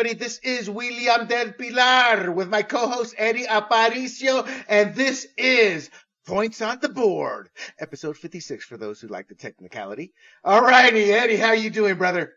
everybody. This is William del Pilar with my co-host Eddie Aparicio, and this is Points on the Board, episode 56 for those who like the technicality. All righty, Eddie, how you doing, brother?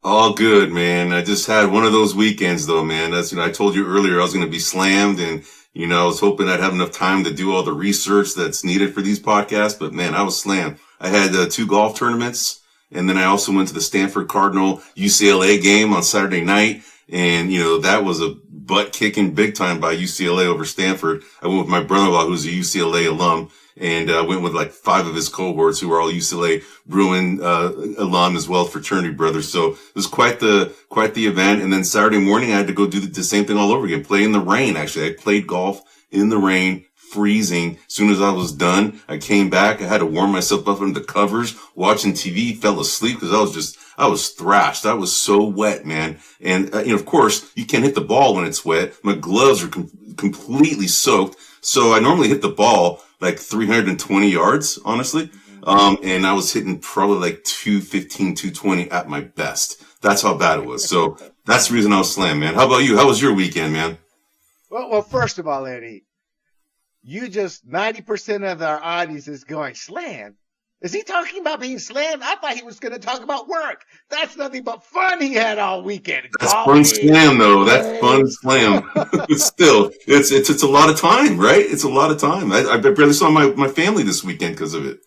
All good, man. I just had one of those weekends, though, man. That's, I told you earlier I was going to be slammed, and I was hoping I'd have enough time to do all the research that's needed for these podcasts. But man, I was slammed. I had 2 golf tournaments, and then I also went to the Stanford Cardinal UCLA game on Saturday night, and that was a butt kicking big time by UCLA over Stanford. I went with my brother-in-law, who's a UCLA alum, and went with like 5 of his cohorts who are all UCLA Bruin alum as well, fraternity brothers. So it was quite the event. And then Saturday morning, I had to go do the same thing all over again, play in the rain. Actually, I played golf in the rain, freezing. As soon as I was done, I came back. I had to warm myself up under the covers, watching TV, fell asleep because I was thrashed. I was so wet, man. And, of course, you can't hit the ball when it's wet. My gloves are completely soaked. So I normally hit the ball like 320 yards, honestly. And I was hitting probably like 215, 220 at my best. That's how bad it was. So that's the reason I was slammed, man. How about you? How was your weekend, man? Well, first of all, Eddie, you just 90% of our audience is going slam. Is he talking about being slammed? I thought he was going to talk about work. That's nothing but fun he had all weekend. That's fun slam, though. That's fun slam. Still, it's a lot of time, right? It's a lot of time. I barely saw my family this weekend because of it.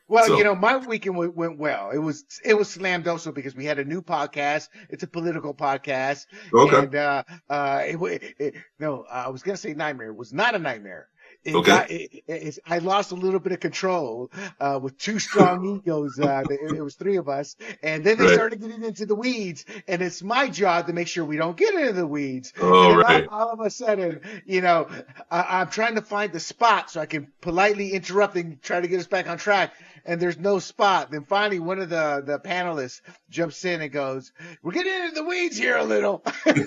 Well, my weekend went well. It was slammed also because we had a new podcast. It's a political podcast. Okay. And I was going to say nightmare. It was not a nightmare. I lost a little bit of control with 2 strong egos. It was 3 of us, and then they started getting into the weeds. And it's my job to make sure we don't get into the weeds. All of a sudden, I'm trying to find the spot so I can politely interrupt and try to get us back on track. And there's no spot. Then finally, one of the panelists jumps in and goes, "We're getting into the weeds here a little." But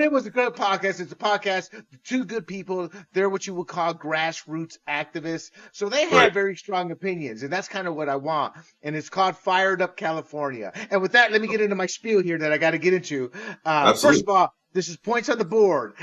it was a good podcast. It's a podcast. 2 good people. They're what you would call grassroots activists. So they had very strong opinions. And that's kind of what I want. And it's called Fired Up California. And with that, let me get into my spiel here that I got to get into. First of all, this is Points on the Board.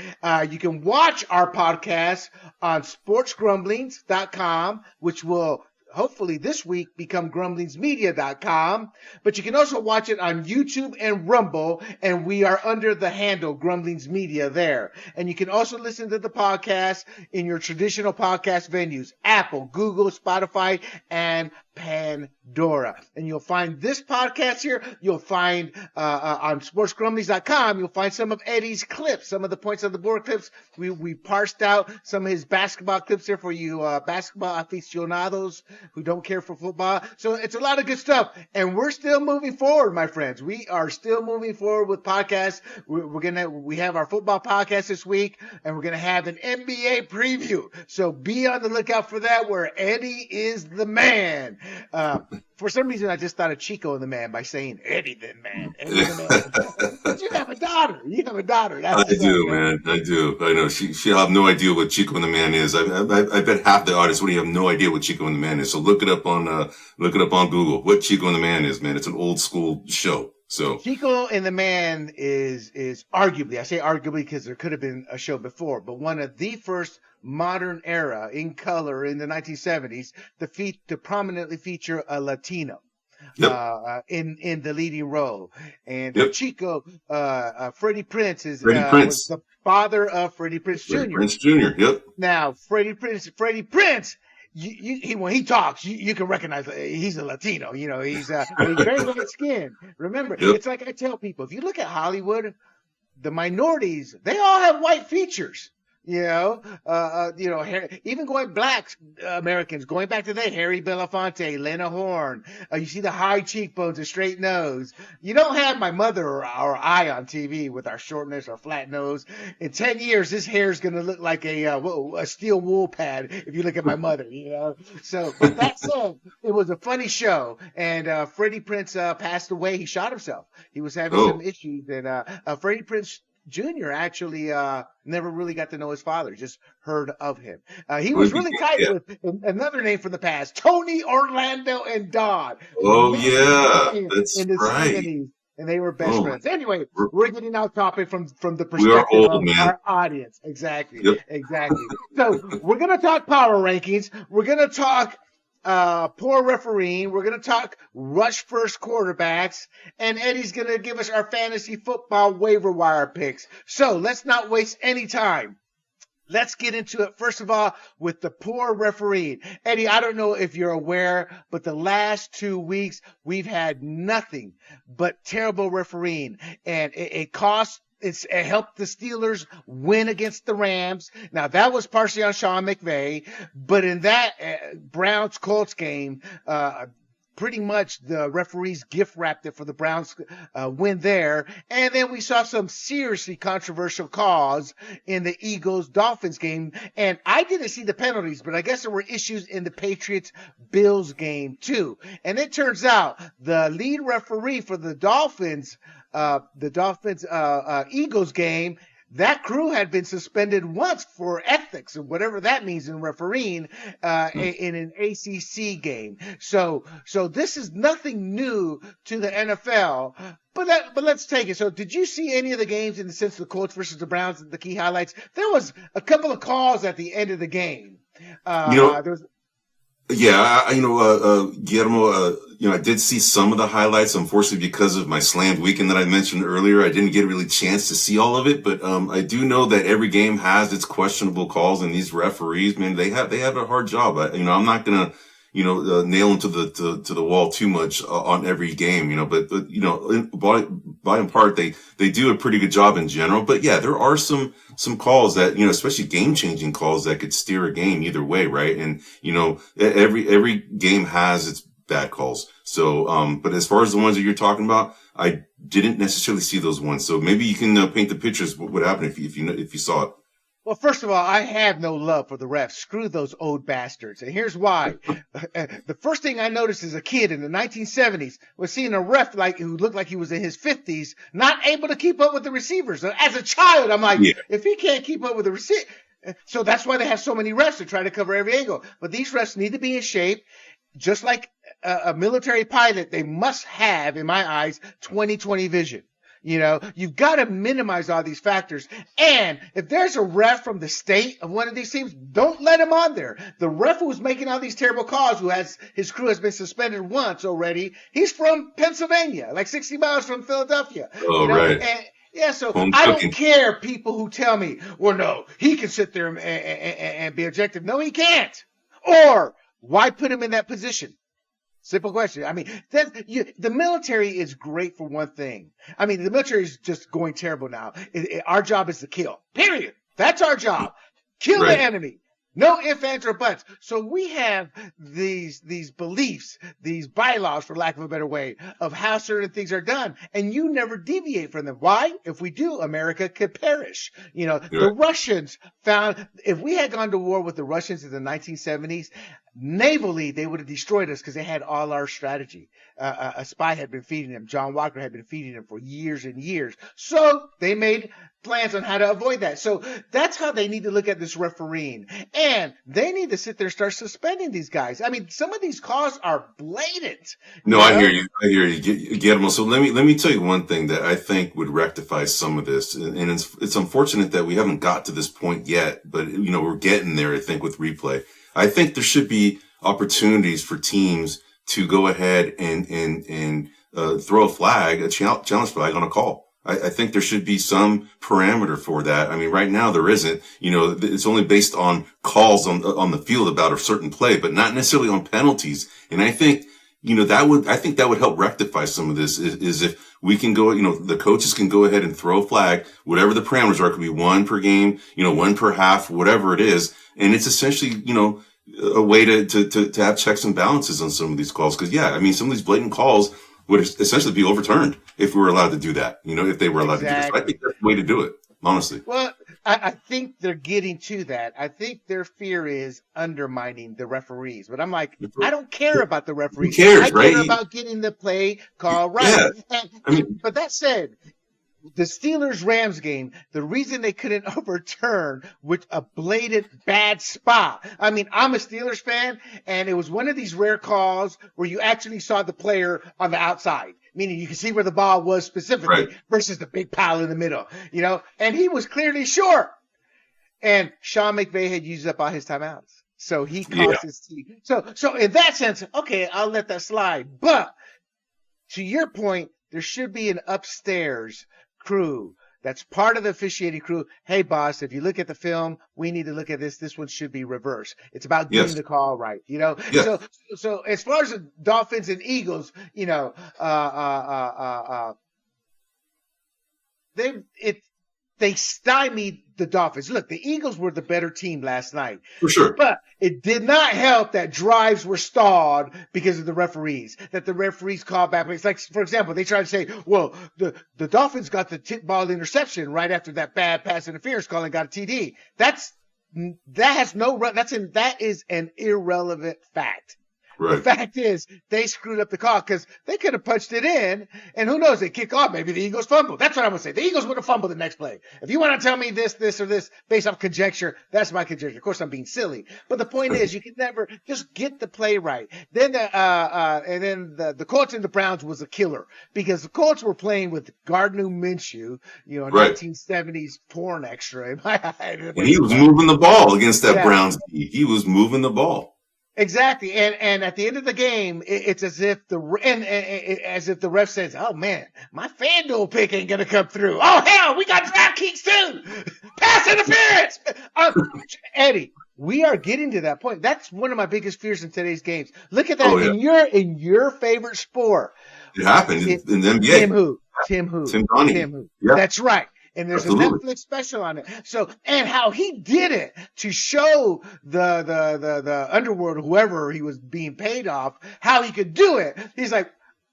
You can watch our podcast on sportsgrumblings.com, which will hopefully this week become grumblingsmedia.com. But you can also watch it on YouTube and Rumble, and we are under the handle Grumblings Media there. And you can also listen to the podcast in your traditional podcast venues, Apple, Google, Spotify, and Pandora. And you'll find this podcast here. You'll find on sportsgrumblings.com, you'll find some of Eddie's clips, some of the Points on the Board clips. We parsed out some of his basketball clips here for you basketball aficionados who don't care for football. So it's a lot of good stuff. And we're still moving forward, my friends. We are still moving forward with podcasts. We have our football podcast this week, and we're going to have an NBA preview. So be on the lookout for that, where Eddie is the man. For some reason, I just thought of Chico and the Man by saying Eddie the Man. Eddie the Man. But you have a daughter. I do, man. I do. I know. She'll have no idea what Chico and the Man is. I bet half the audience wouldn't have no idea what Chico and the Man is. So look it up on Google. What Chico and the Man is, man. It's an old school show. So Chico and the Man is arguably, I say arguably because there could have been a show before, but one of the first modern era in color in the 1970s to prominently feature a Latino. Yep. In the leading role. And Chico, Freddie Prinze was the father of Freddie Prinze Jr. Freddie Prinze Jr., yep. Now, Freddie Prinze, when he talks, you can recognize he's a Latino. He's very light skinned. Remember, It's like I tell people, if you look at Hollywood, the minorities, they all have white features. Even going black Americans, going back to that, Harry Belafonte, Lena Horne, you see the high cheekbones and straight nose. You don't have my mother or I on TV with our shortness, our flat nose. In 10 years, this hair is going to look like a steel wool pad if you look at my mother, So, but that said, it was a funny show. And Freddie Prinze passed away. He shot himself. He was having some issues. And Freddie Prinze Jr. actually never really got to know his father, just heard of him. He was really tight with another name from the past, Tony, Orlando, and Don. Oh, yeah, that's in the right. 70s. and they were best Oh, friends. Anyway, we're, we're getting off topic from the we are perspective old, of man. our audience. Exactly, Yep. exactly. So we're gonna talk power rankings. We're gonna talk poor refereeing. We're gonna talk rush first quarterbacks, and Eddie's gonna give us our fantasy football waiver wire picks. So let's not waste any time. Let's get into it, first of all, with the poor refereeing. Eddie, I don't know if you're aware, but the last 2 weeks, we've had nothing but terrible refereeing. And it helped the Steelers win against the Rams. Now, that was partially on Sean McVay, but in that Browns-Colts game, pretty much the referees gift wrapped it for the Browns win there. And then we saw some seriously controversial calls in the Eagles-Dolphins game. And I didn't see the penalties, but I guess there were issues in the Patriots-Bills game too. And it turns out the lead referee for the Dolphins Eagles game, that crew had been suspended once for ethics or whatever that means in refereeing in an ACC game. So this is nothing new to the NFL. But let's take it. So did you see any of the games in the sense of the Colts versus the Browns, the key highlights? There was a couple of calls at the end of the game. There was. Yeah, Guillermo, I did see some of the highlights. Unfortunately, because of my slammed weekend that I mentioned earlier, I didn't get a really chance to see all of it. But I do know that every game has its questionable calls, and these referees, man, they have a hard job. I'm not gonna nail them to the wall too much on every game, but by and part, they do a pretty good job in general. But yeah, there are some calls that, especially game changing calls that could steer a game either way. Right. And, every game has its bad calls. So, but as far as the ones that you're talking about, I didn't necessarily see those ones. So maybe you can paint the pictures what happened if you saw it. Well, first of all, I have no love for the refs. Screw those old bastards. And here's why. The first thing I noticed as a kid in the 1970s was seeing a ref who looked like he was in his 50s, not able to keep up with the receivers. As a child, I'm like, if he can't keep up with the receiver. So that's why they have so many refs to try to cover every angle. But these refs need to be in shape. Just like a military pilot, they must have, in my eyes, 20/20 vision. You've got to minimize all these factors. And if there's a ref from the state of one of these teams, don't let him on there. The ref who's making all these terrible calls, his crew has been suspended once already, he's from Pennsylvania, like 60 miles from Philadelphia. Oh, right. And, yeah, so I don't care people who tell me, well, no, he can sit there and be objective. No, he can't. Or why put him in that position? Simple question. I mean, the military is great for one thing. I mean, the military is just going terrible now. Our job is to kill. Period. That's our job. Kill the enemy. No ifs, ands, or buts. So we have these beliefs, these bylaws, for lack of a better way, of how certain things are done, and you never deviate from them. Why? If we do, America could perish. The Russians found, if we had gone to war with the Russians in the 1970s, navally, they would have destroyed us because they had all our strategy. A spy had been feeding them. John Walker had been feeding them for years and years. So they made plans on how to avoid that. So that's how they need to look at this refereeing. And they need to sit there and start suspending these guys. I mean, some of these calls are blatant. No, I hear you, Guillermo. So let me tell you one thing that I think would rectify some of this. And it's unfortunate that we haven't got to this point yet, but we're getting there, I think, with replay. I think there should be opportunities for teams to go ahead and throw a challenge flag on a call. I think there should be some parameter for that. I mean, right now there isn't. It's only based on calls on the field about a certain play, but not necessarily on penalties. And I think, that would help rectify some of this is if we can go, the coaches can go ahead and throw a flag, whatever the parameters are. It could be one per game, one per half, whatever it is. And it's essentially, a way to have checks and balances on some of these calls. Cause some of these blatant calls would essentially be overturned if we were allowed to do that, if they were allowed to do this. I think that's the way to do it, honestly. Well, I think they're getting to that. I think their fear is undermining the referees. But I'm like, I don't care about the referees. Who cares, I care about getting the play call right. Yeah. But that said, the Steelers-Rams game, the reason they couldn't overturn with a blatant bad spot. I mean, I'm a Steelers fan, and it was one of these rare calls where you actually saw the player on the outside. meaning you can see where the ball was specifically versus the big pile in the middle, and he was clearly short. And Sean McVay had used up all his timeouts. So he cost his team. So in that sense, okay, I'll let that slide. But to your point, there should be an upstairs crew that's part of the officiating crew. Hey, boss, if you look at the film, we need to look at this. This one should be reversed. It's about getting the call right, Yes. So as far as the Dolphins and Eagles, they stymied the Dolphins. Look, the Eagles were the better team last night. For sure. But it did not help that drives were stalled because of the referees, that the referees called back. It's like, for example, they tried to say, well, the Dolphins got the tip ball interception right after that bad pass interference call and got a TD. That is an irrelevant fact. Right. The fact is, they screwed up the call because they could have punched it in, and who knows, they kick off. Maybe the Eagles fumble. That's what I would say. The Eagles would have fumbled the next play. If you want to tell me this, or this based off conjecture, that's my conjecture. Of course, I'm being silly, but the point is, you can never just get the play right. Then the Colts and the Browns was a killer because the Colts were playing with Gardner Minshew, 1970s porn extra in my eye. And he was moving the ball against that Browns D. He was moving the ball. Exactly, and at the end of the game, it's as if the ref says, "Oh man, my FanDuel pick ain't gonna come through. Oh hell, we got DraftKings too. Pass interference." Eddie, we are getting to that point. That's one of my biggest fears in today's games. Look at that in your favorite sport. It happened in the NBA. Tim Donahue. Tim who? Yeah. That's right. And there's a Netflix special on it. So, and how he did it to show the underworld, whoever he was being paid off, how he could do it. He's like,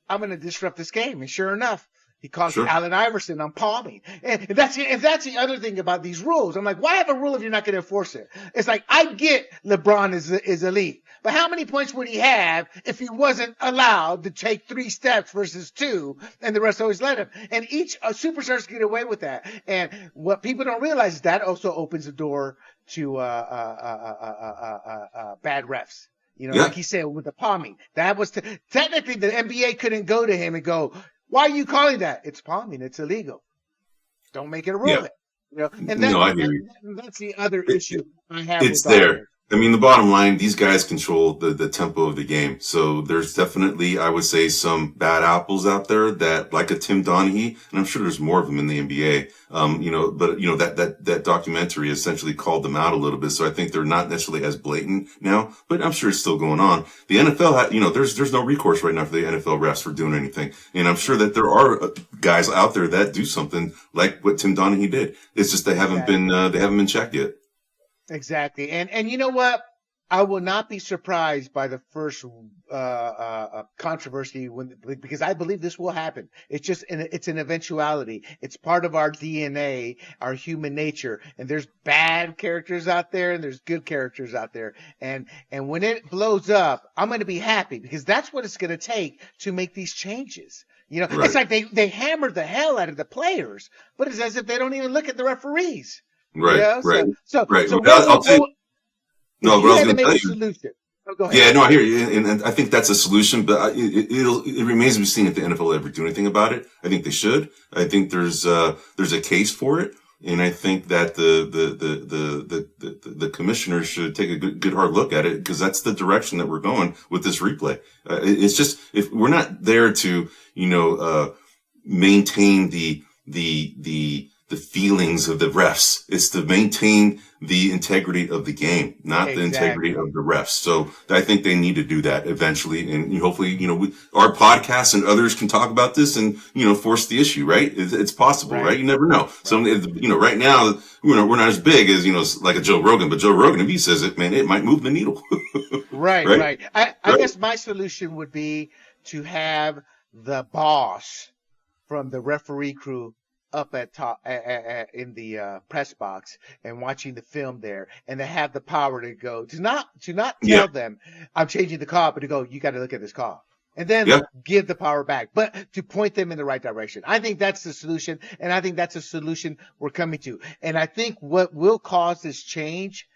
I'm going to disrupt this game. And sure enough, he calls Allen Iverson on palming. And that's the other thing about these rules. I'm like, why have a rule if you're not going to enforce it? It's like, I get LeBron is elite, but how many points would he have if he wasn't allowed to take 3 steps versus 2 and the rest always let him? And each superstars get away with that. And what people don't realize is that also opens the door to bad refs. Like he said with the palming. That was technically the NBA couldn't go to him and go, "Why are you calling that? It's palming. It's illegal. Don't make it a rule." And I hear you. That's the other issue I have. It's there. I mean, the bottom line, these guys control the tempo of the game. So there's definitely, I would say, some bad apples out there that, like a Tim Donahue, and I'm sure there's more of them in the NBA. That documentary essentially called them out a little bit. So I think they're not necessarily as blatant now, but I'm sure it's still going on. The NFL, there's no recourse right now for the NFL refs for doing anything. And I'm sure that there are guys out there that do something like what Tim Donahue did. It's just they haven't been checked yet. Exactly. And you know what? I will not be surprised by the first controversy because I believe this will happen. It's an eventuality. It's part of our DNA, our human nature. And there's bad characters out there and there's good characters out there. And when it blows up, I'm going to be happy because that's what it's going to take to make these changes. It's like they hammered the hell out of the players, but it's as if they don't even look at the referees. Right. Right. So I'll tell you. No, but I was going to tell you. Solution. Oh, go ahead. Yeah, no, I hear you, and I think that's a solution. But it remains to be seen if the NFL will ever do anything about it. I think they should. I think there's a case for it, and I think that the commissioners should take a good hard look at it because that's the direction that we're going with this replay. It's just if we're not there to maintain the feelings of the refs. It's to maintain the integrity of the game, not the integrity of the refs. So I think they need to do that eventually. And hopefully, our podcast and others can talk about this and, force the issue, right? It's possible, right? You never know. Right. So, right now, we're not as big as, like a Joe Rogan, but Joe Rogan, if he says it, man, it might move the needle. Right. I guess my solution would be to have the boss from the referee crew up at top in the press box and watching the film there, and to have the power to go to not tell them I'm changing the call, but to go, you got to look at this call, and then give the power back, but to point them in the right direction. I think that's the solution, and I think that's a solution we're coming to. And I think what will cause this change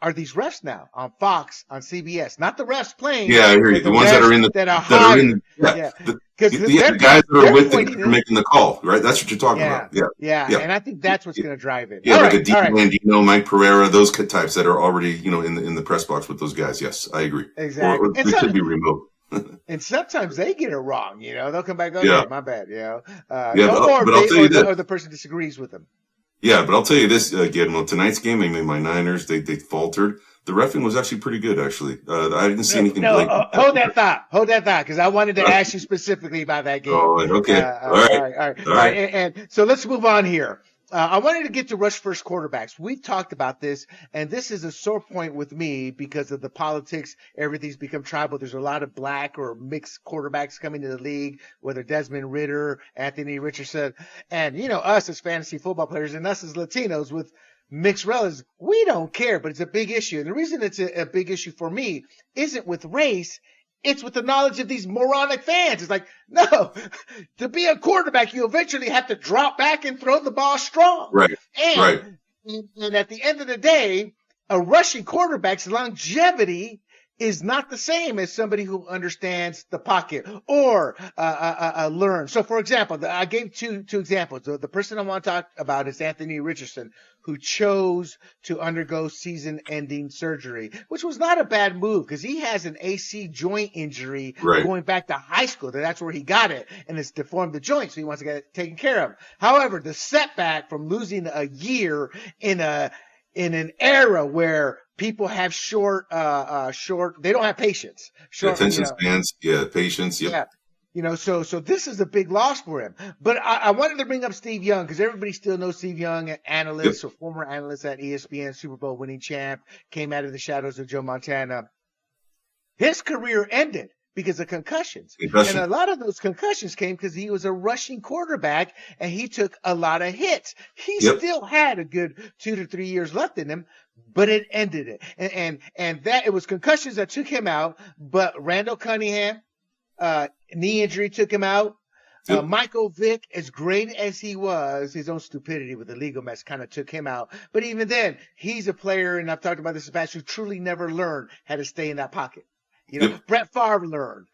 are these refs now on Fox, on CBS. Not the refs playing, Yeah, I hear you. but The the ones that are refs in the that are that are in hired. Yeah. the Because the guys that are they're with the guy pointing that are it. making the call, right? That's what you're talking Yeah. about. Yeah, Yeah. yeah, And I think that's what's going to drive it. yeah. All Like right. a Dean All right. Landino, Mike Pereira, those types that are already, in the press box with those guys. Yes, I agree. Exactly. Or they could be remote. And sometimes they get it wrong, they'll come back, Yeah, okay, my bad, yeah. or But I'll they, tell you this. or the person disagrees with them. Yeah, but I'll tell you this, Guillermo. Tonight's game, I mean, my Niners, they faltered. The reffing was actually pretty good, actually. I didn't see anything No, blatant. hold that thought, because I wanted to ask you specifically about that game. Oh, okay. All All right. right, all right, All all right, right. and so let's move on here. I wanted to get to rush first quarterbacks. We've talked about this, and this is a sore point with me because of the politics. Everything's become tribal. There's a lot of black or mixed quarterbacks coming to the league, whether Desmond Ridder, Anthony Richardson, and us as fantasy football players and us as Latinos with mixed relatives, we don't care, but it's a big issue. And the reason it's a big issue for me isn't with race. It's with the knowledge of these moronic fans. It's like, no, to be a quarterback, you eventually have to drop back and throw the ball strong. Right. Right. And at the end of the day, a rushing quarterback's longevity is not the same as somebody who understands the pocket or learn. So, for example, I gave two examples. The person I want to talk about is Anthony Richardson, who chose to undergo season-ending surgery, which was not a bad move because he has an AC joint injury going back to high school. That's where he got it, and it's deformed the joint, so he wants to get it taken care of. However, the setback from losing a year in an era where people have short, they don't have patience. Attention spans, patience, yeah. So this is a big loss for him. But I wanted to bring up Steve Young because everybody still knows Steve Young, analyst or former analyst at ESPN, Super Bowl winning champ, came out of the shadows of Joe Montana. His career ended because of concussions. And a lot of those concussions came because he was a rushing quarterback and he took a lot of hits. He still had a good 2 to 3 years left in him, but it ended it. And that it was concussions that took him out, but Randall Cunningham, knee injury took him out. Michael Vick, as great as he was, his own stupidity with the legal mess kind of took him out. But even then, he's a player, and I've talked about this in the past, who truly never learned how to stay in that pocket. Brett Favre learned.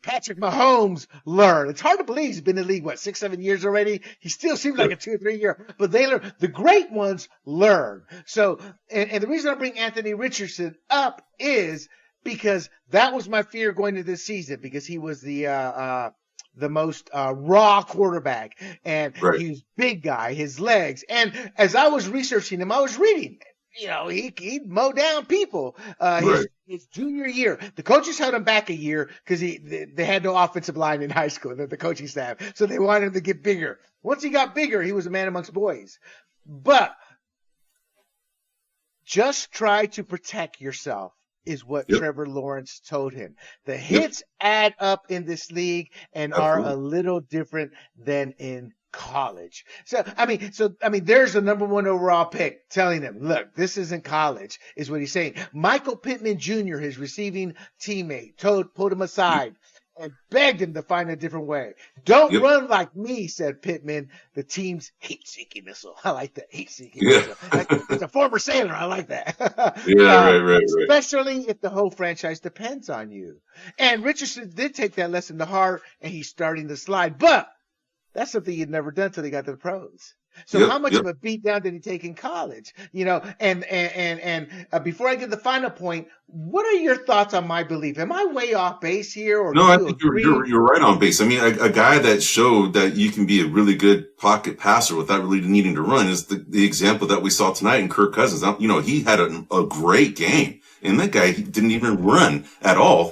Patrick Mahomes learned. It's hard to believe he's been in the league, 6-7 years already. He still seems like a 2 or 3 year, but they learn. The great ones learn. So, and the reason I bring Anthony Richardson up is because that was my fear going into this season because he was the most raw quarterback, and he's big guy, his legs. And as I was researching him, I was reading. He'd mow down people. His junior year, the coaches held him back a year because they had no offensive line in high school, the coaching staff. So they wanted him to get bigger. Once he got bigger, he was a man amongst boys. But just try to protect yourself is what Trevor Lawrence told him. The hits add up in this league and are a little different than in college. So I mean, there's the number 1 overall pick telling him, look, this isn't college, is what he's saying. Michael Pittman Jr., his receiving teammate, pulled him aside and begged him to find a different way. Don't run like me, said Pittman. The team's heat-seeking missile. I like that, heat-seeking missile. It's a former sailor. I like that. Right. Especially if the whole franchise depends on you. And Richardson did take that lesson to heart, and he's starting to slide. But that's something he'd never done until he got to the pros. So how much of a beat down did he take in college? And before I get the final point, what are your thoughts on my belief? Am I way off base here? Or no, I think you're right on base. I mean, a guy that showed that you can be a really good pocket passer without really needing to run is the example that we saw tonight in Kirk Cousins. He had a great game. And that guy didn't even run at all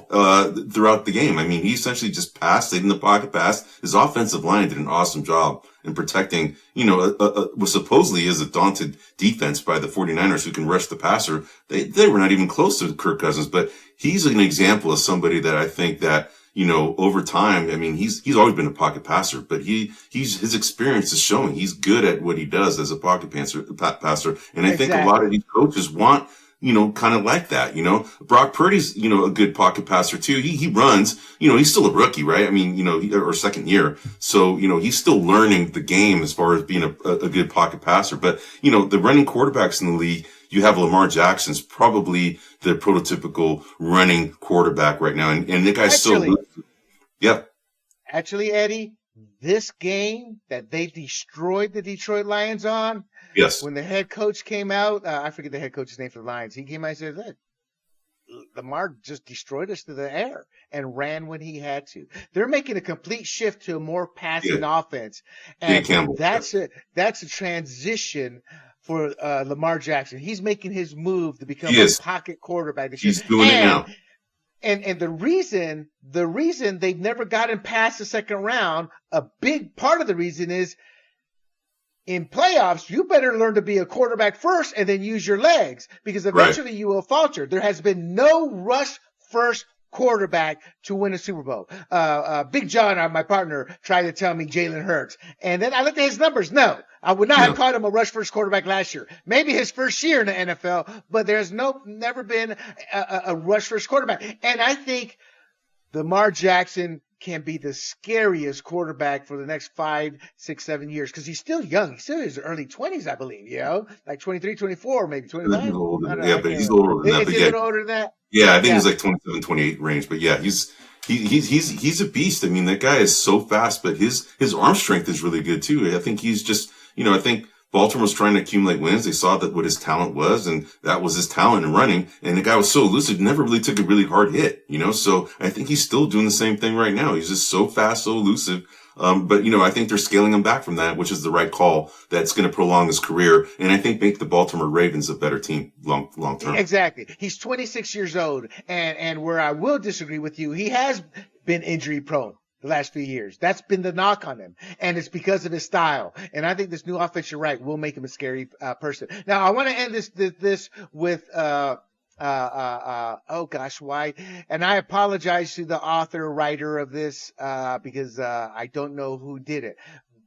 throughout the game. I mean, he essentially just passed, stayed in the pocket, passed. His offensive line did an awesome job in protecting, what supposedly is a daunted defense by the 49ers who can rush the passer. They were not even close to Kirk Cousins, but he's an example of somebody that I think that, over time, I mean, he's always been a pocket passer, but his experience is showing he's good at what he does as a pocket passer. And I think a lot of these coaches want, kind of like that, Brock Purdy's, a good pocket passer too. He runs, he's still a rookie, right? I mean, or second year. So, he's still learning the game as far as being a good pocket passer. But, the running quarterbacks in the league, you have Lamar Jackson's probably the prototypical running quarterback right now. And the guy's so Actually, elusive. Yeah. actually, Eddie, this game that they destroyed the Detroit Lions on, Yes. when the head coach came out, I forget the head coach's name for the Lions. He came out and said, "Look, Lamar just destroyed us to the air and ran when he had to." They're making a complete shift to a more passing Yeah. offense, Dan and Campbell. that's a transition for Lamar Jackson. He's making his move to become He a is. pocket quarterback this year, He's doing it now. and the reason they've never gotten past the second round, a big part of the reason is in playoffs, you better learn to be a quarterback first and then use your legs, because eventually you will falter. There has been no rush first quarterback to win a Super Bowl. Big John, my partner, tried to tell me Jalen Hurts. And then I looked at his numbers. No, I would not have called him a rush first quarterback last year. Maybe his first year in the NFL, but there's never been a rush first quarterback. And I think Lamar Jackson can be the scariest quarterback for the next 5, 6, 7 years, because he's still young. He's still in his early 20s, I believe, like 23, 24, maybe 25. Yeah, but he's older than that. Is he a little older than that? Yeah, I think it's like 27, 28 range. But yeah, he's a beast. I mean, that guy is so fast, but his arm strength is really good too. I think he's just, I think Baltimore was trying to accumulate wins. They saw that what his talent was, and that was his talent in running. And the guy was so elusive, never really took a really hard hit, So I think he's still doing the same thing right now. He's just so fast, so elusive. But I think they're scaling him back from that, which is the right call. That's going to prolong his career, and I think make the Baltimore Ravens a better team long term. Exactly. He's 26 years old, and where I will disagree with you, he has been injury prone the last few years. That's been the knock on him, and it's because of his style. And I think this new offense, you're right, will make him a scary person. Now, I want to end this with oh gosh, why? And I apologize to the writer of this, because I don't know who did it.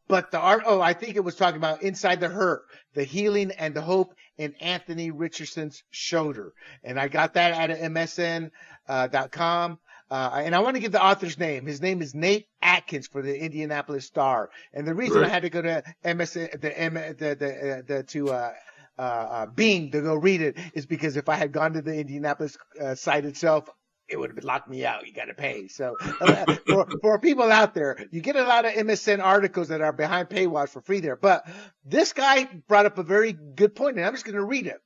But I think it was talking about Inside the Hurt, the healing and the hope in Anthony Richardson's shoulder. And I got that out of MSN.com. And I want to give the author's name. His name is Nate Atkins for the Indianapolis Star. And the reason I had to go to MSN, Bing to go read it is because if I had gone to the Indianapolis site itself, it would have locked me out. You got to pay. So for people out there, you get a lot of MSN articles that are behind paywalls for free there. But this guy brought up a very good point, and I'm just going to read it.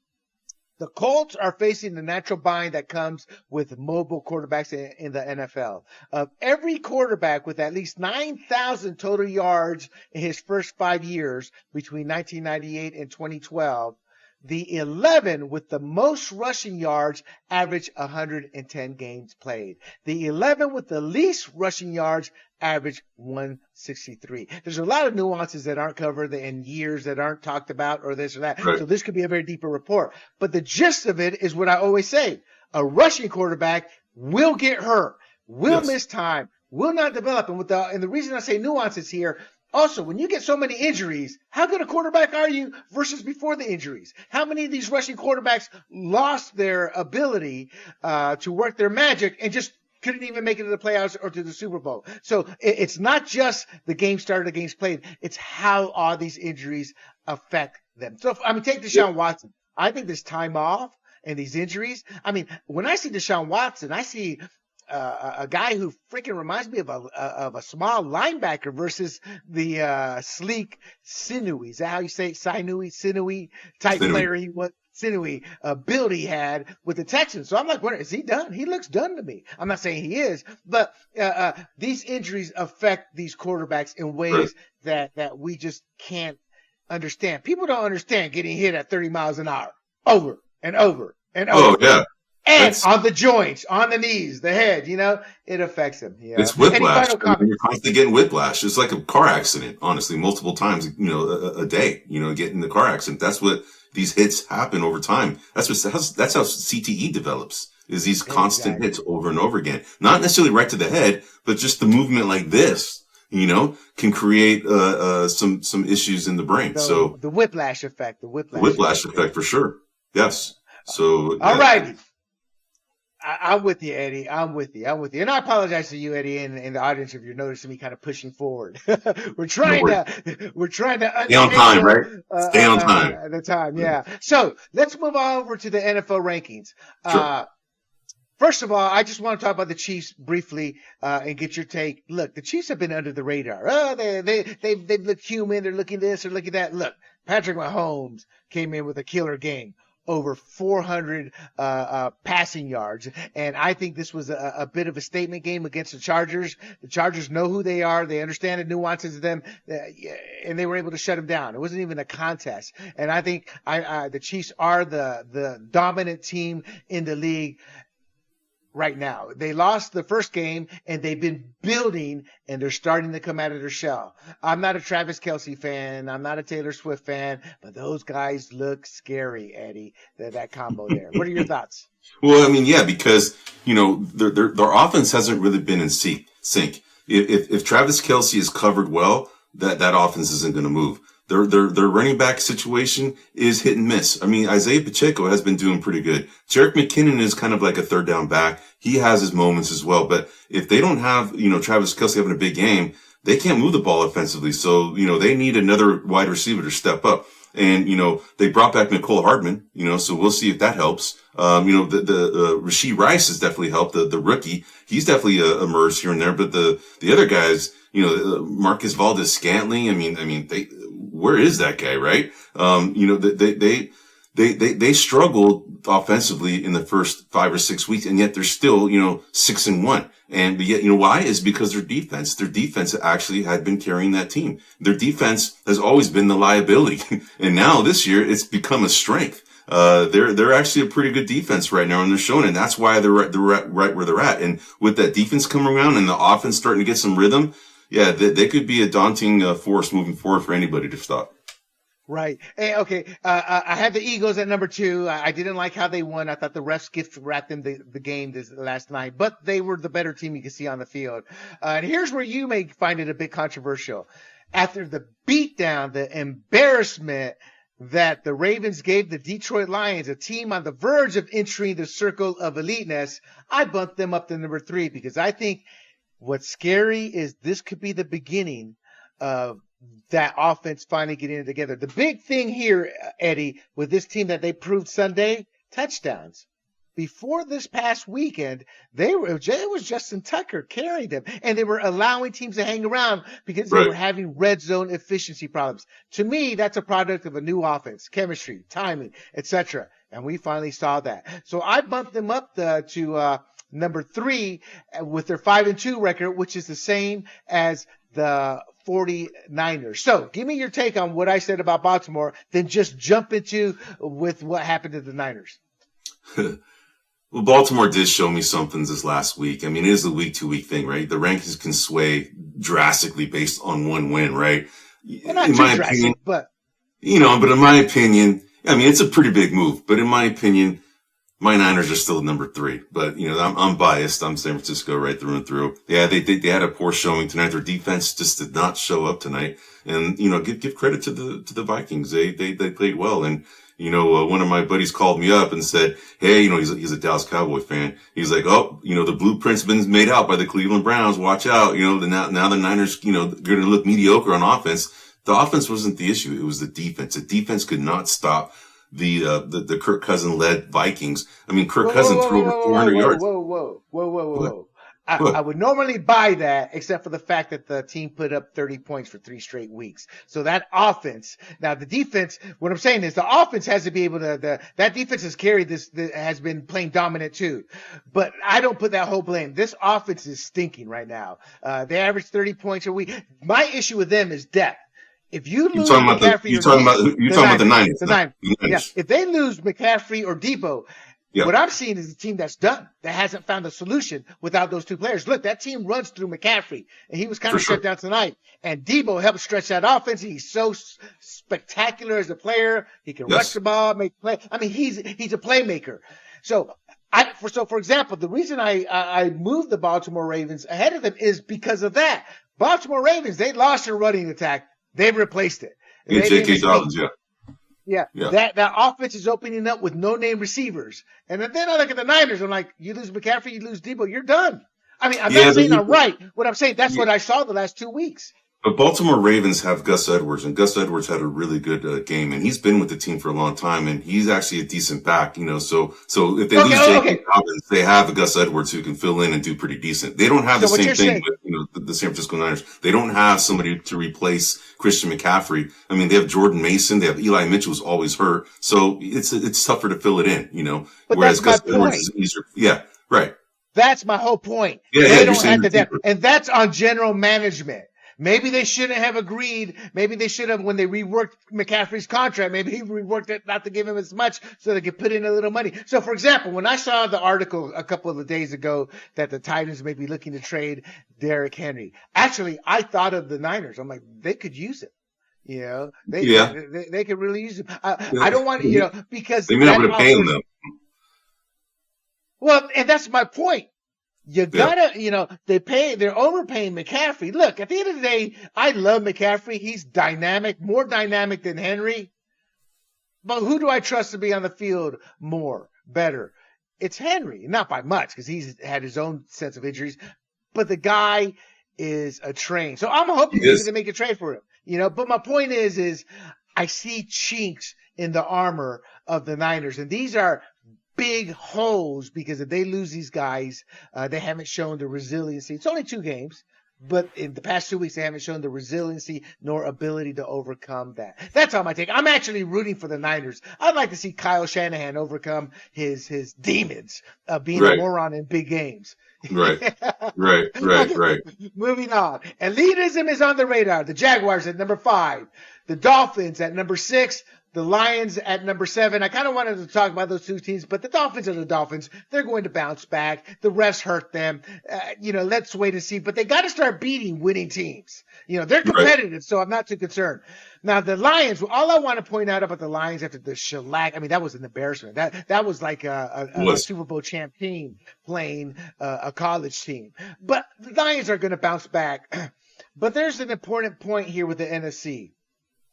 The Colts are facing the natural bind that comes with mobile quarterbacks in the NFL. Of every quarterback with at least 9,000 total yards in his first 5 years between 1998 and 2012, the 11 with the most rushing yards average 110 games played. The 11 with the least rushing yards average 163. There's a lot of nuances that aren't covered and years that aren't talked about or this or that. Right. So this could be a very deeper report. But the gist of it is what I always say. A rushing quarterback will get hurt, will miss time, will not develop. And the reason I say nuances here, also, when you get so many injuries, how good a quarterback are you versus before the injuries? How many of these rushing quarterbacks lost their ability to work their magic and just couldn't even make it to the playoffs or to the Super Bowl? So it's not just the game started, the games played. It's how all these injuries affect them. So, take Deshaun Watson. I think this time off and these injuries. When I see Deshaun Watson, I see a guy who freaking reminds me of a small linebacker versus the sleek, sinewy. Is that how you say it? Sinewy type player he was. Sinewy build he had with the Texans. So I'm like, what is he done? He looks done to me. I'm not saying he is, but these injuries affect these quarterbacks in ways that we just can't understand. People don't understand getting hit at 30 miles an hour over and over and over. Oh yeah. And on the joints, on the knees, the head, it affects him. It's whiplash. You're constantly getting whiplash. It's like a car accident, honestly, multiple times, a day, get in the car accident. That's what these hits happen over time. That's how CTE develops, is these constant hits over and over again. Not necessarily right to the head, but just the movement like this, can create some issues in the brain. So the whiplash effect, the whiplash effect for sure. Yes. So all righty. I'm with you, Eddie. I'm with you. And I apologize to you, Eddie, and the audience if you're noticing me kind of pushing forward. we're No trying worries. to Stay on time, untangle right? Stay on time. the time. Yeah. So let's move on over to the NFL rankings. Sure. First of all, I just want to talk about the Chiefs briefly and get your take. Look, the Chiefs have been under the radar. Oh, they look human. They're looking this. They're looking that. Look, Patrick Mahomes came in with a killer game. Over 400 passing yards. And I think this was a bit of a statement game against the Chargers. The Chargers know who they are. They understand the nuances of them, and they were able to shut them down. It wasn't even a contest. And I think the Chiefs are the dominant team in the league right now. They lost the first game, and they've been building, and they're starting to come out of their shell. I'm not a Travis Kelce fan. I'm not a Taylor Swift fan, but those guys look scary, Eddie, that combo there. What are your thoughts? Well, I mean, yeah, because, their offense hasn't really been in sync. If Travis Kelce is covered well, that offense isn't going to move. Their running back situation is hit and miss. I mean, Isaiah Pacheco has been doing pretty good. Jerick McKinnon is kind of like a third down back. He has his moments as well. But if they don't have, Travis Kelce having a big game, they can't move the ball offensively. So, they need another wide receiver to step up. And, they brought back Nicole Hardman, so we'll see if that helps. Rashee Rice has definitely helped, the rookie. He's definitely emerged here and there. But the other guys, Marcus Valdes-Scantling, where is that guy, right? They struggled offensively in the first 5 or 6 weeks, and yet they're still, 6-1. And yet, why? Is because their defense actually had been carrying that team. Their defense has always been the liability. And now this year it's become a strength. They're actually a pretty good defense right now, and they're showing it. And that's why they're right where they're at. And with that defense coming around and the offense starting to get some rhythm, yeah, they could be a daunting force moving forward for anybody to stop. Right. Hey, okay. I had the Eagles at number 2. I didn't like how they won. I thought the refs gift wrapped them the game this last night, but they were the better team you can see on the field. And here's where you may find it a bit controversial. After the beatdown, the embarrassment that the Ravens gave the Detroit Lions, a team on the verge of entering the circle of eliteness, I bumped them up to number 3 because I think what's scary is this could be the beginning of that offense finally getting it together. The big thing here, Eddie, with this team that they proved Sunday, touchdowns. Before this past weekend, it was Justin Tucker carrying them, and they were allowing teams to hang around because they were having red zone efficiency problems. To me, that's a product of a new offense, chemistry, timing, etc. And we finally saw that. So I bumped them up to number 3 with their 5-2 record, which is the same as the 49ers. So give me your take on what I said about Baltimore, then just jump into with what happened to the Niners. Well, Baltimore did show me something this last week. I mean, it is a week-to-week thing, right? The rankings can sway drastically based on one win, right? Well, not in my opinion, but in my opinion, I mean, it's a pretty big move, but in my opinion, my Niners are still number 3, but I'm biased. I'm San Francisco right through and through. Yeah, they had a poor showing tonight. Their defense just did not show up tonight. And give credit to the Vikings. They played well. And one of my buddies called me up and said, "Hey, he's a Dallas Cowboy fan. He's like, oh, the blueprint's been made out by the Cleveland Browns. Watch out. Now the Niners, going to look mediocre on offense. The offense wasn't the issue. It was the defense. The defense could not stop the Kirk Cousins led Vikings. I mean, Kirk Cousins threw over 400 yards. Whoa. I would normally buy that, except for the fact that the team put up 30 points for 3 straight weeks. So that offense, now the defense, what I'm saying is the offense has to be able to, that defense has carried this, has been playing dominant too. But I don't put that whole blame. This offense is stinking right now. They average 30 points a week. My issue with them is depth. If you lose McCaffrey, you're talking about the Niners. The Niners. Yeah. If they lose McCaffrey or Debo, what I'm seeing is a team that's done, that hasn't found a solution without those 2 players. Look, that team runs through McCaffrey, and he was kind of shut down tonight. And Debo helped stretch that offense. He's so spectacular as a player. He can rush the ball, make play. I mean, he's a playmaker. So, for example, the reason I moved the Baltimore Ravens ahead of them is because of that. Baltimore Ravens, they lost their running attack. They've replaced it. J.K. Dobbins, Yeah, Yeah. that offense is opening up with no-name receivers. And then I look at the Niners, I'm like, you lose McCaffrey, you lose Debo, you're done. I mean, I'm not Yeah, saying I'm right. What I'm saying, that's yeah. what I saw the last 2 weeks. But Baltimore Ravens have Gus Edwards, and Gus Edwards had a really good game, and he's been with the team for a long time, and he's actually a decent back, So if they lose J.K. Dobbins, they have a Gus Edwards who can fill in and do pretty decent. They don't have the same thing with the San Francisco Niners. They don't have somebody to replace Christian McCaffrey. I mean, they have Jordan Mason, they have Eli Mitchell, who's always hurt, so it's tougher to fill it in. But whereas that's Gus Edwards is easier. Yeah, right. That's my whole point. Yeah, they don't have the depth, and that's on general management. Maybe they shouldn't have agreed. Maybe they should have, when they reworked McCaffrey's contract, maybe he reworked it not to give him as much so they could put in a little money. So, for example, when I saw the article a couple of days ago that the Titans may be looking to trade Derrick Henry, actually, I thought of the Niners. I'm like, they could use it. They could really use him. I don't want because they may not want to pay him though. Well, and that's my point. You gotta, they're overpaying McCaffrey. Look, at the end of the day, I love McCaffrey. He's dynamic, more dynamic than Henry. But who do I trust to be on the field better? It's Henry, not by much because he's had his own sense of injuries. But the guy is a train. So I'm hoping they make a trade for him, But my point is I see chinks in the armor of the Niners, and these are big holes because if they lose these guys, they haven't shown the resiliency. It's only 2 games, but in the past 2 weeks, they haven't shown the resiliency nor ability to overcome that. That's all my take. I'm actually rooting for the Niners. I'd like to see Kyle Shanahan overcome his demons of being a moron in big games. Right. Moving on. Elitism is on the radar. The Jaguars at number 5. The Dolphins at number 6. The Lions at number 7. I kind of wanted to talk about those 2 teams, but the Dolphins are the Dolphins. They're going to bounce back. The refs hurt them. Let's wait and see. But they got to start beating winning teams. They're competitive, so I'm not too concerned. Now, the Lions, all I want to point out about the Lions after the shellac, I mean, that was an embarrassment. That was like a Super Bowl champ team playing a college team. But the Lions are going to bounce back. But there's an important point here with the NFC.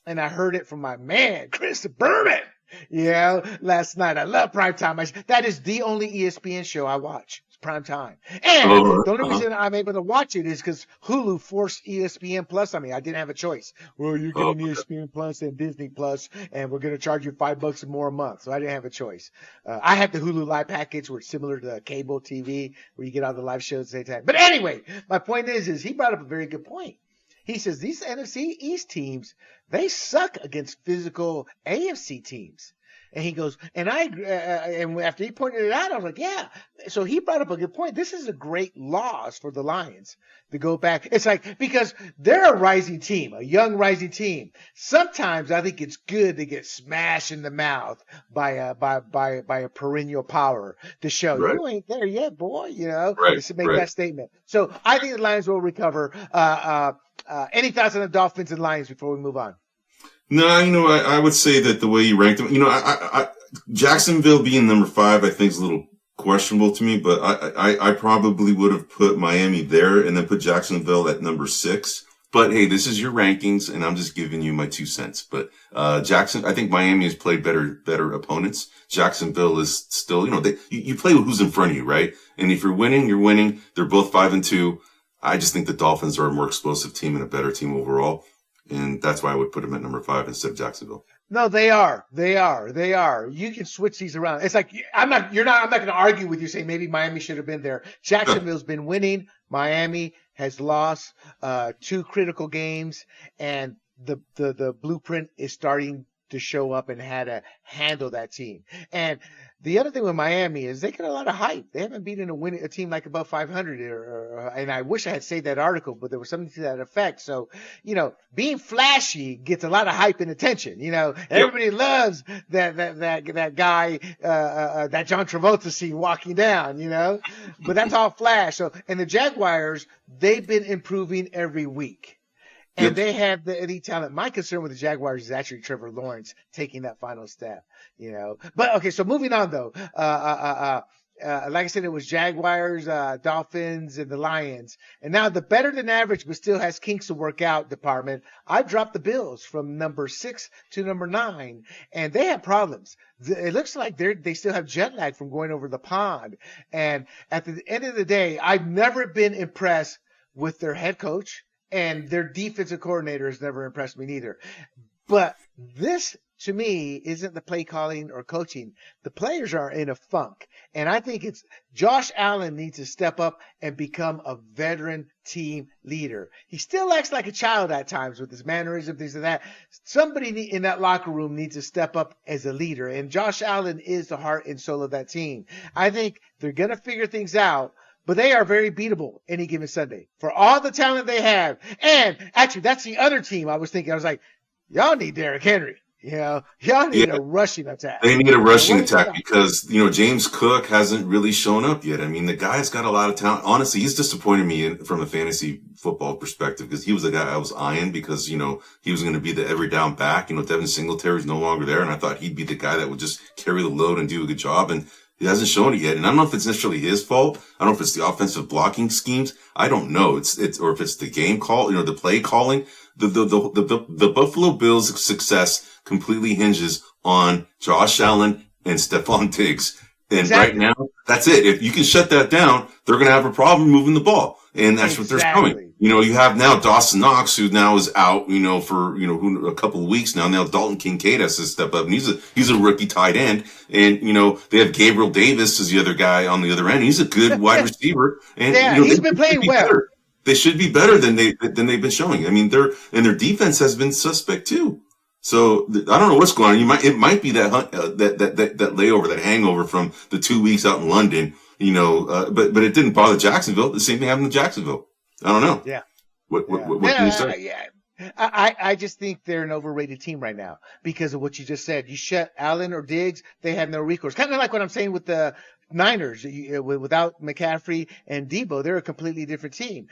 And I heard it from my man, Chris Berman, last night. I love primetime. That is the only ESPN show I watch. It's primetime. And the only reason I'm able to watch it is because Hulu forced ESPN Plus on me. I didn't have a choice. Well, you're getting ESPN Plus and Disney Plus, and we're going to charge you $5 more a month. So I didn't have a choice. I have the Hulu Live package, where it's similar to cable TV, where you get all the live shows at the same time. But anyway, my point is he brought up a very good point. He says these NFC East teams, they suck against physical AFC teams. And he goes, and after he pointed it out, I was like, yeah. So he brought up a good point. This is a great loss for the Lions to go back. It's like, because they're a rising team, a young rising team. Sometimes I think it's good to get smashed in the mouth by a perennial power to show you ain't there yet, boy, to make that statement. So I think the Lions will recover. Any thoughts on the Dolphins and Lions before we move on? No, I would say that the way you ranked them, Jacksonville being number 5, I think is a little questionable to me, but I probably would have put Miami there and then put Jacksonville at number 6. But hey, this is your rankings and I'm just giving you my 2 cents. But, I think Miami has played better opponents. Jacksonville is still, you play with who's in front of you, right? And if you're winning, you're winning. They're both 5-2. I just think the Dolphins are a more explosive team and a better team overall. And that's why I would put them at number 5 instead of Jacksonville. No, they are. You can switch these around. It's like, I'm not going to argue with you saying maybe Miami should have been there. Jacksonville's been winning. Miami has lost 2 critical games, and the blueprint is starting to show up and how to handle that team. And the other thing with Miami is they get a lot of hype. They haven't beaten a team like above 500, and I wish I had saved that article, but there was something to that effect. So, being flashy gets a lot of hype and attention. Everybody loves that guy, that John Travolta scene walking down. But that's all flash. So, and the Jaguars, they've been improving every week. And they have the elite talent. My concern with the Jaguars is actually Trevor Lawrence taking that final step, But okay, so moving on though. like I said, it was Jaguars, Dolphins, and the Lions. And now the better than average, but still has kinks to work out department. I dropped the Bills from number 6 to number 9, and they have problems. It looks like they still have jet lag from going over the pond. And at the end of the day, I've never been impressed with their head coach, and their defensive coordinator has never impressed me neither. But this, to me, isn't the play calling or coaching. The players are in a funk. And I think it's Josh Allen needs to step up and become a veteran team leader. He still acts like a child at times with his mannerisms, things like that. Somebody in that locker room needs to step up as a leader. And Josh Allen is the heart and soul of that team. I think they're going to figure things out. But they are very beatable any given Sunday for all the talent they have. And actually, that's the other team I was thinking. I was like, y'all need Derrick Henry. Y'all need a rushing attack. They need a rushing attack because, James Cook hasn't really shown up yet. I mean, the guy's got a lot of talent. Honestly, he's disappointed me from a fantasy football perspective because he was the guy I was eyeing because, he was going to be the every down back. Devin Singletary's no longer there. And I thought he'd be the guy that would just carry the load and do a good job. And he hasn't shown it yet. And I don't know if it's necessarily his fault. I don't know if it's the offensive blocking schemes. I don't know. Or if it's the game call, the play calling. The Buffalo Bills' success completely hinges on Josh Allen and Stephon Diggs. And exactly. Right now, that's it. If you can shut that down, they're going to have a problem moving the ball. And that's what they're showing. You have now Dawson Knox, who now is out, for, a couple of weeks now. Now Dalton Kincaid has to step up, and he's a rookie tight end. And, they have Gabriel Davis as the other guy on the other end. He's a good wide receiver. And, he's been playing well. Better. They should be better than they've been showing. I mean, their defense has been suspect too. So I don't know what's going on. It might be that layover, that hangover from the 2 weeks out in London, but it didn't bother Jacksonville. The same thing happened to Jacksonville. I don't know. Yeah. What can you say? Yeah. I just think they're an overrated team right now because of what you just said. You shut Allen or Diggs, they have no recourse. Kind of like what I'm saying with the Niners. Without McCaffrey and Debo, they're a completely different team.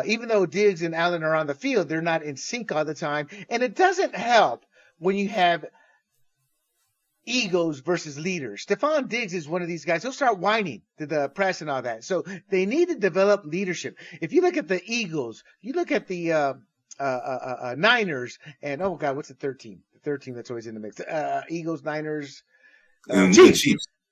Even though Diggs and Allen are on the field, they're not in sync all the time. And it doesn't help when you have egos versus leaders. Stephon Diggs is one of these guys. He'll start whining to the press and all that. So they need to develop leadership. If you look at the Eagles, you look at the Niners, and oh God, what's the third team? The third team that's always in the mix. Eagles, Niners,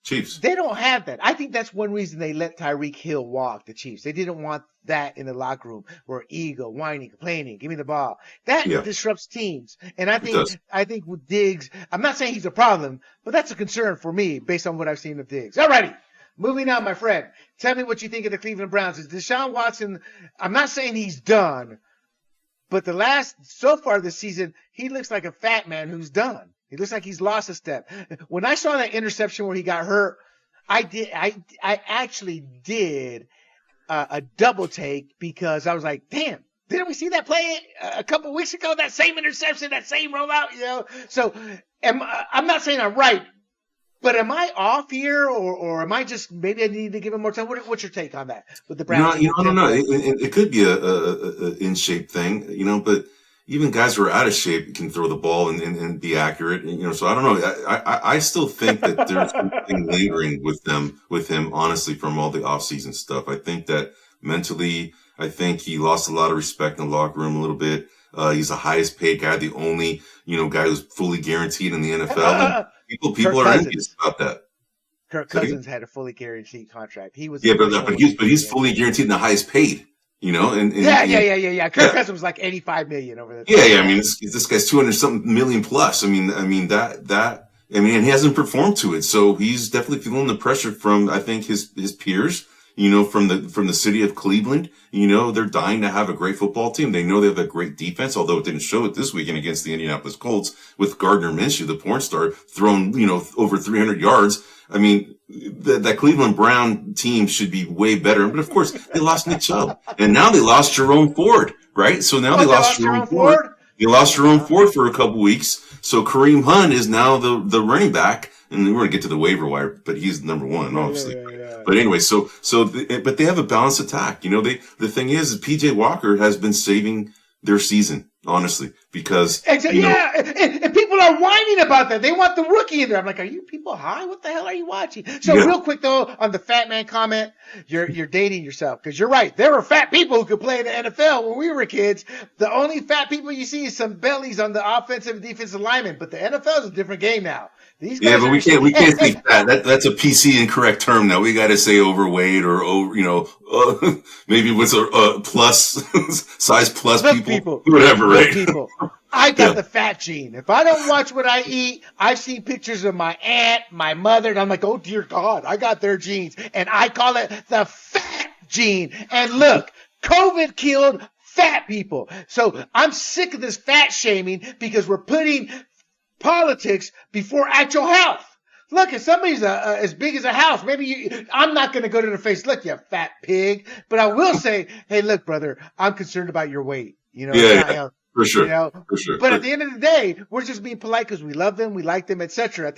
Chiefs. They don't have that. I think that's one reason they let Tyreek Hill walk, the Chiefs. They didn't want that in the locker room where ego, whining, complaining, give me the ball. That disrupts teams. And I think with Diggs, I'm not saying he's a problem, but that's a concern for me based on what I've seen of Diggs. Alrighty. Moving on, my friend. Tell me what you think of the Cleveland Browns. Is Deshaun Watson, I'm not saying he's done, but so far this season, he looks like a fat man who's done. He looks like he's lost a step. When I saw that interception where he got hurt, I actually did a double take because I was like, damn, didn't we see that play a couple of weeks ago? That same interception, that same rollout, So I'm not saying I'm right, but am I off here or am I just, maybe I need to give him more time? What's your take on that with the Browns? I don't know. It could be a in shape thing, but even guys who are out of shape can throw the ball and be accurate. So I don't know. I still think that there's something lingering with him, honestly, from all the offseason stuff. I think that mentally, I think he lost a lot of respect in the locker room a little bit. He's the highest paid guy, the only, guy who's fully guaranteed in the NFL. And people are envious about that. Kirk Cousins had a fully guaranteed contract. He was but he's fully guaranteed and the highest paid. Yeah. Kirk Cousins was like $85 million over the. Yeah. I mean, this guy's 200-something million plus. I mean, and he hasn't performed to it. So he's definitely feeling the pressure from, I think, his peers, from the city of Cleveland. They're dying to have a great football team. They know they have a great defense, although it didn't show it this weekend against the Indianapolis Colts with Gardner Minshew, the porn star, thrown, over 300 yards. I mean, that Cleveland Brown team should be way better. But of course, they lost Nick Chubb. And now they lost Jerome Ford, right? So now they lost Jerome Ford. They lost Jerome Ford for a couple weeks. So Kareem Hunt is now the running back. And we're going to get to the waiver wire, but he's number one, obviously. Yeah. But anyway, but they have a balanced attack. The thing is PJ Walker has been saving their season, honestly, because. Exactly. And people people are whining about that. They want the rookie in there. I'm like, are you people high? What the hell are you watching? So real quick though, on the fat man comment, you're dating yourself because you're right. There were fat people who could play in the NFL when we were kids. The only fat people you see is some bellies on the offensive and defensive linemen. But the NFL is a different game now. These guys but we can't say fat. That's a PC incorrect term now. We got to say overweight or maybe what's a plus size plus people, whatever, right? People. I got the fat gene. If I don't watch what I eat, I've seen pictures of my aunt, my mother, and I'm like, oh dear God, I got their genes. And I call it the fat gene. And look, COVID killed fat people. So I'm sick of this fat shaming because we're putting politics before actual health. Look, if somebody's as big as a house, I'm not going to go to their face. Look, you fat pig. But I will say, hey, look, brother, I'm concerned about your weight. For sure. For sure. But at the end of the day, we're just being polite because we love them, we like them, etc.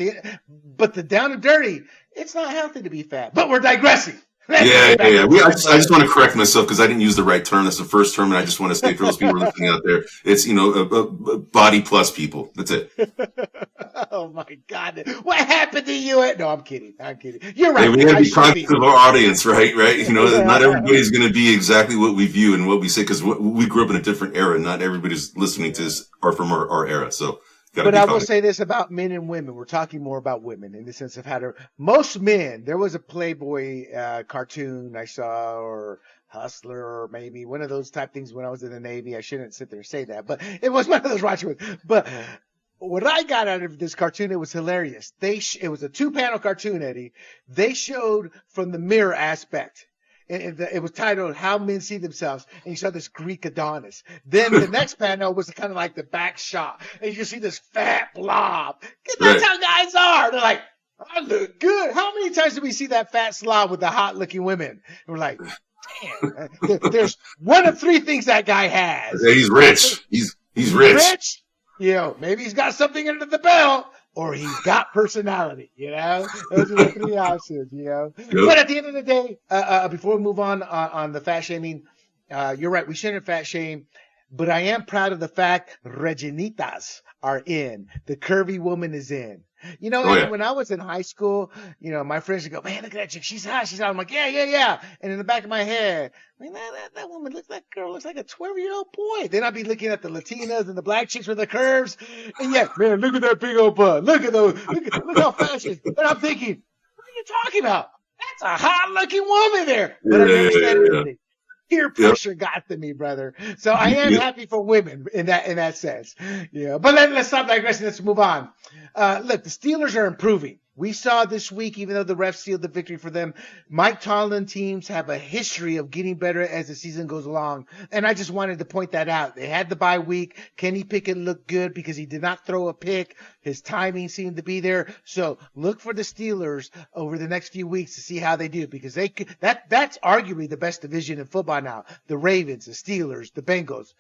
But the down and dirty, it's not healthy to be fat. But we're digressing. I just want to correct myself because I didn't use the right term. That's the first term, and I just want to say for those people listening out there, it's body plus people. That's it. Oh my God! What happened to you? No, I'm kidding. You're right. We got to be conscious of our audience, right? Not everybody's going to be exactly what we view and what we say because we grew up in a different era. Not everybody's listening to this are from our era, so. But I will say this about men and women. We're talking more about women in the sense of most men, there was a Playboy cartoon I saw or Hustler or maybe one of those type things when I was in the Navy. I shouldn't sit there and say that, but it was one of those watching with. But what I got out of this cartoon, it was hilarious. It was a 2-panel cartoon, Eddie. They showed from the mirror aspect. It was titled How Men See Themselves, and you saw this Greek Adonis. Then the next panel was kind of like the back shot, and you see this fat blob. That's how guys are. They're like, I look good. How many times do we see that fat slob with the hot-looking women? And we're like, damn, there's one of 3 things that guy has. He's rich. He's rich. Maybe he's got something under the belt. Or he's got personality, Those are the 3 options, Yep. But at the end of the day, before we move on the fat shaming, you're right. We shouldn't fat shame, but I am proud of the fact Reginitas are in. The curvy woman is in. When I was in high school, my friends would go, man, look at that chick. She's hot. I'm like, yeah. And in the back of my head, man, that woman looks like a 12-year-old boy. Then I'd be looking at the Latinas and the black chicks with the curves. And man, look at that big old butt. Look at those. Look how fat she is. And I'm thinking, what are you talking about? That's a hot looking woman there. But I never said anything. Peer pressure got to me, brother. So I am happy for women in that sense. But let's stop digressing. Let's move on. Look, the Steelers are improving. We saw this week, even though the refs sealed the victory for them, Mike Tomlin teams have a history of getting better as the season goes along. And I just wanted to point that out. They had the bye week. Kenny Pickett looked good because he did not throw a pick. His timing seemed to be there. So look for the Steelers over the next few weeks to see how they do because that's arguably the best division in football now. The Ravens, the Steelers, the Bengals.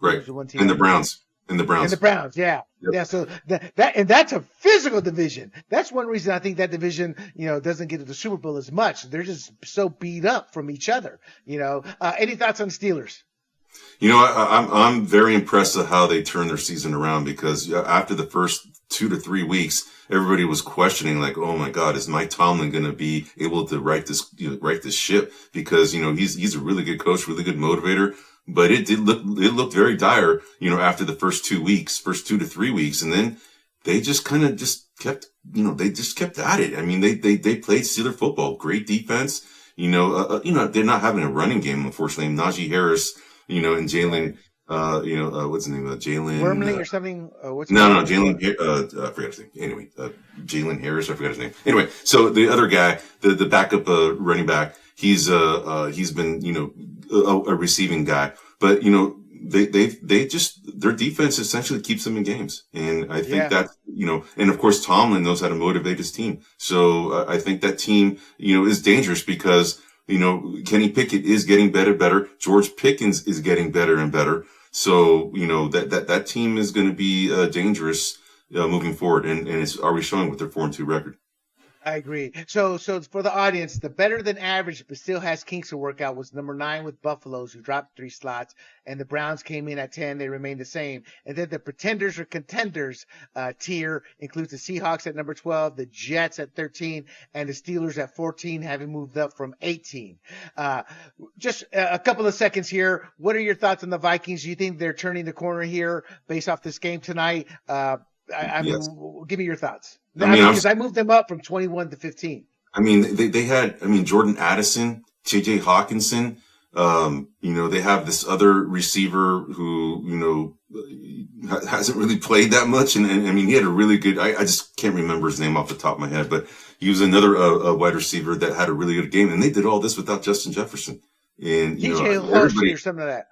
Right. And the Browns. And the Browns, yeah. Yep. Yeah, so that's a physical division. That's one reason I think that division, doesn't get to the Super Bowl as much. They're just so beat up from each other, Any thoughts on Steelers? I'm very impressed at how they turned their season around because after the first 2 to 3 weeks, everybody was questioning like, oh my God, is Mike Tomlin going to be able to right this ship? Because, he's a really good coach, really good motivator. But it looked very dire, after the first 2 to 3 weeks. And then they just kept at it. I mean, they played Steeler football, great defense. They're not having a running game, unfortunately. Najee Harris, and Jalen, what's the name of Jalen? Wormley or something? Jalen, I forgot his name. Anyway, Jalen Harris, I forgot his name. Anyway, so the other guy, the backup, running back, he's been, a receiving guy, but their defense essentially keeps them in games. And I think that, and of course, Tomlin knows how to motivate his team. So I think that team, is dangerous because, Kenny Pickett is getting better. George Pickens is getting better and better. So, that team is going to be dangerous moving forward. And it's already showing with their 4-2 record. I agree. So for the audience, the better than average but still has kinks to work out was number 9 with Buffaloes, who dropped 3 slots, and the Browns came in at 10. They remained the same. And then the pretenders or contenders tier includes the Seahawks at number 12, the Jets at 13, and the Steelers at 14, having moved up from 18. Just a couple of seconds here. What are your thoughts on the Vikings? Do you think they're turning the corner here based off this game tonight? Yes. Give me your thoughts. I mean, Because I moved them up from 21 to 15. I mean, they had, I mean, Jordan Addison, T.J. Hawkinson, they have this other receiver who, hasn't really played that much. And I mean, he had a really good, I just can't remember his name off the top of my head, but he was another wide receiver that had a really good game. And they did all this without Justin Jefferson. And, T.J. Hawkinson or something like that.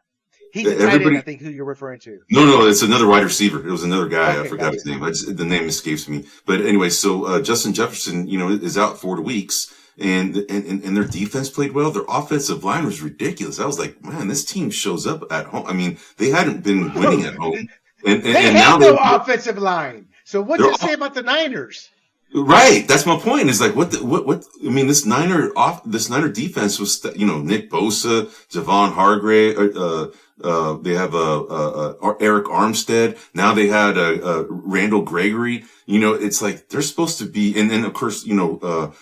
He's the tight end, I think, who you're referring to. No, it's another wide receiver. It was another guy. Okay, I forgot his name. The name escapes me. But anyway, so Justin Jefferson, is out 4 weeks, and their defense played well. Their offensive line was ridiculous. I was like, man, this team shows up at home. I mean, they hadn't been winning at home, and they now have no offensive line. So what do you say about the Niners? Right, that's my point. Is like what I mean. This Niner defense was, Nick Bosa, Javon Hargrave. They have Eric Armstead. Now they had Randall Gregory. It's like they're supposed to be, and then of course Fred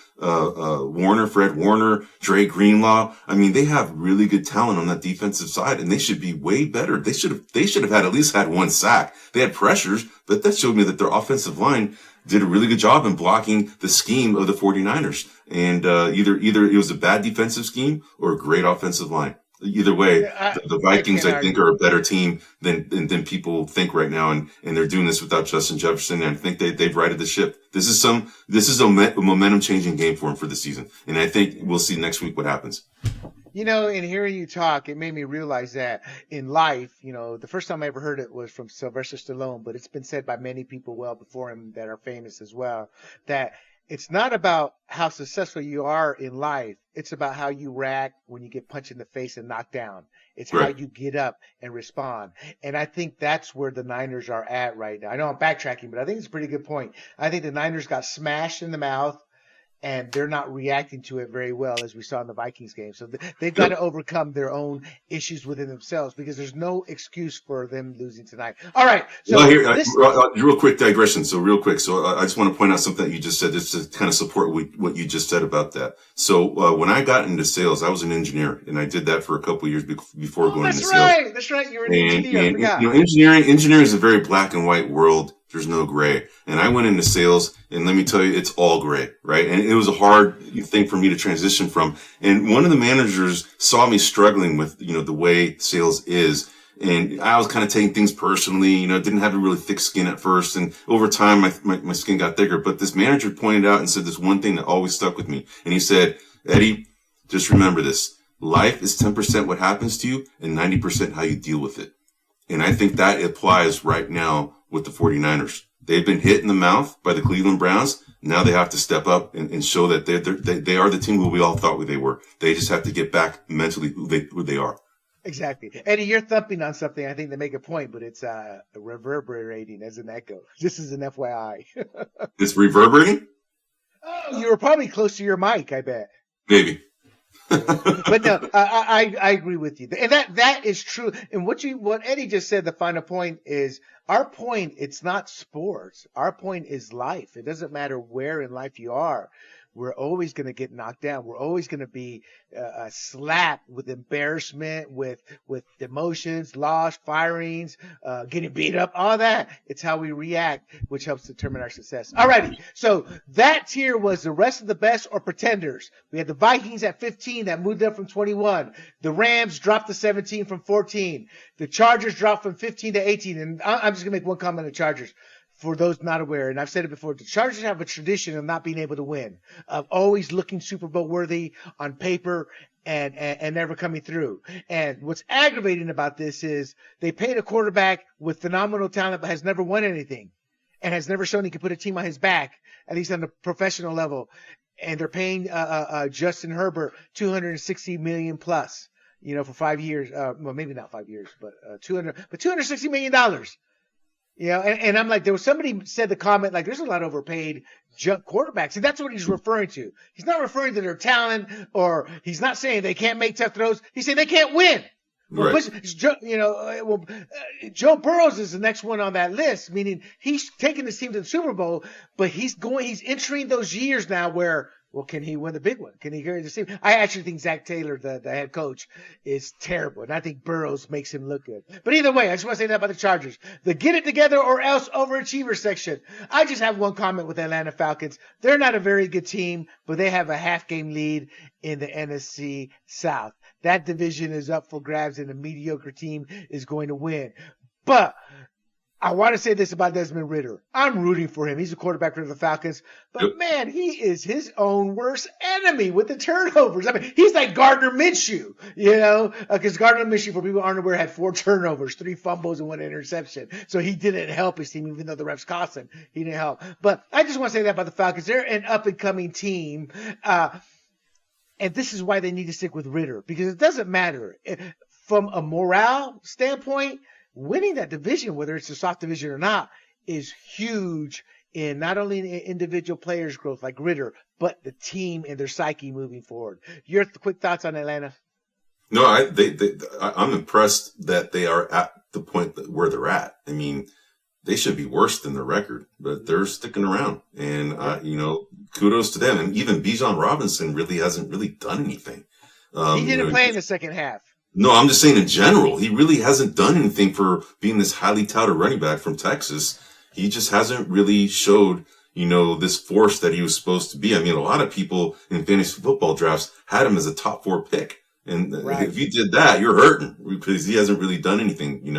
Warner, Dre Greenlaw. I mean, they have really good talent on that defensive side, and they should be way better. They should have had at least had 1 sack. They had pressures, but that showed me that their offensive line did a really good job in blocking the scheme of the 49ers. And either it was a bad defensive scheme or a great offensive line. Either way, the Vikings, I think, are a better team than people think right now, and they're doing this without Justin Jefferson. And I think they've righted the ship. This is a momentum changing game for them for the season, and I think we'll see next week what happens. In hearing you talk, it made me realize that in life, the first time I ever heard it was from Sylvester Stallone, but it's been said by many people well before him that are famous as well, that it's not about how successful you are in life. It's about how you react when you get punched in the face and knocked down. It's right. How you get up and respond. And I think that's where the Niners are at right now. I know I'm backtracking, but I think it's a pretty good point. I think the Niners got smashed in the mouth, and they're not reacting to it very well, as we saw in the Vikings game. So they've got to overcome their own issues within themselves, because there's no excuse for them losing tonight. All right. So real quick digression. So real quick. So I just want to point out something that you just said, just to kind of support what you just said about that. So when I got into sales, I was an engineer, and I did that for a couple of years before going into sales. That's right. You're an engineer. I forgot. Engineering is a very black and white world. There's no gray. And I went into sales, and let me tell you, it's all gray, right? And it was a hard thing for me to transition from. And one of the managers saw me struggling with, the way sales is. And I was kind of taking things personally, didn't have a really thick skin at first. And over time, my skin got thicker. But this manager pointed out and said this one thing that always stuck with me. And he said, Eddie, just remember this. Life is 10% what happens to you and 90% how you deal with it. And I think that applies right now with the 49ers. They've been hit in the mouth by the Cleveland Browns. Now they have to step up and show that they are the team who we all thought they were. They just have to get back mentally who they are. Exactly. Eddie, you're thumping on something, I think, to make a point, but it's reverberating as an echo. Just as an FYI. It's reverberating? Oh, you were probably close to your mic, I bet. Maybe. But no, I agree with you, and that is true. And what Eddie just said, the final point is our point. It's not sports. Our point is life. It doesn't matter where in life you are. We're always going to get knocked down. We're always going to be slapped with embarrassment, with emotions, loss, firings, getting beat up, all that. It's how we react, which helps determine our success. Alrighty. So that tier was the rest of the best or pretenders. We had the Vikings at 15 that moved up from 21. The Rams dropped to 17 from 14. The Chargers dropped from 15 to 18. And I'm just going to make one comment on the Chargers. For those not aware, and I've said it before, the Chargers have a tradition of not being able to win, of always looking Super Bowl worthy on paper and never coming through. And what's aggravating about this is they paid a quarterback with phenomenal talent but has never won anything and has never shown he can put a team on his back, at least on the professional level. And they're paying Justin Herbert $260 million plus, for 5 years. Well, maybe not 5 years, but $260 million. And I'm like, there was somebody said the comment, like, there's a lot of overpaid junk quarterbacks. And that's what he's referring to. He's not referring to their talent, or he's not saying they can't make tough throws. He's saying they can't win. Well, Joe Burrows is the next one on that list, meaning he's taking this team to the Super Bowl, but he's entering those years now where, well, can he win the big one? Can he carry the team? I actually think Zach Taylor, the head coach, is terrible, and I think Burrows makes him look good. But either way, I just want to say that about the Chargers. The get it together or else overachiever section. I just have one comment with the Atlanta Falcons. They're not a very good team, but they have a half-game lead in the NFC South. That division is up for grabs, and a mediocre team is going to win. But I want to say this about Desmond Ridder. I'm rooting for him. He's a quarterback for the Falcons. But, man, he is his own worst enemy with the turnovers. I mean, he's like Gardner Minshew, because Gardner Minshew, for people who aren't aware, had 4 turnovers, 3 fumbles, and 1 interception. So he didn't help his team, even though the refs cost him. He didn't help. But I just want to say that about the Falcons. They're an up-and-coming team. And this is why they need to stick with Ridder, because it doesn't matter. From a morale standpoint, winning that division, whether it's a soft division or not, is huge in not only individual players' growth like Ridder, but the team and their psyche moving forward. Your quick thoughts on Atlanta? No, I'm impressed that they are at the point where they're at. I mean, they should be worse than their record, but they're sticking around. And, kudos to them. And even Bijan Robinson really hasn't really done anything. He didn't play in the second half. No, I'm just saying in general, he really hasn't done anything for being this highly touted running back from Texas. He just hasn't really showed, this force that he was supposed to be. I mean, a lot of people in fantasy football drafts had him as a top 4 pick. And if you did that, you're hurting because he hasn't really done anything, and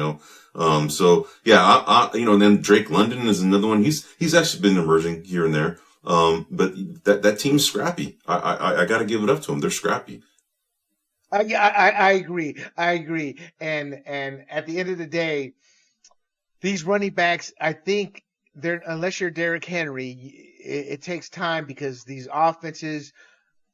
then Drake London is another one. He's actually been emerging here and there. But that team's scrappy. I got to give it up to them. They're scrappy. I agree. And at the end of the day, these running backs, I think unless you're Derrick Henry, it takes time because these offenses,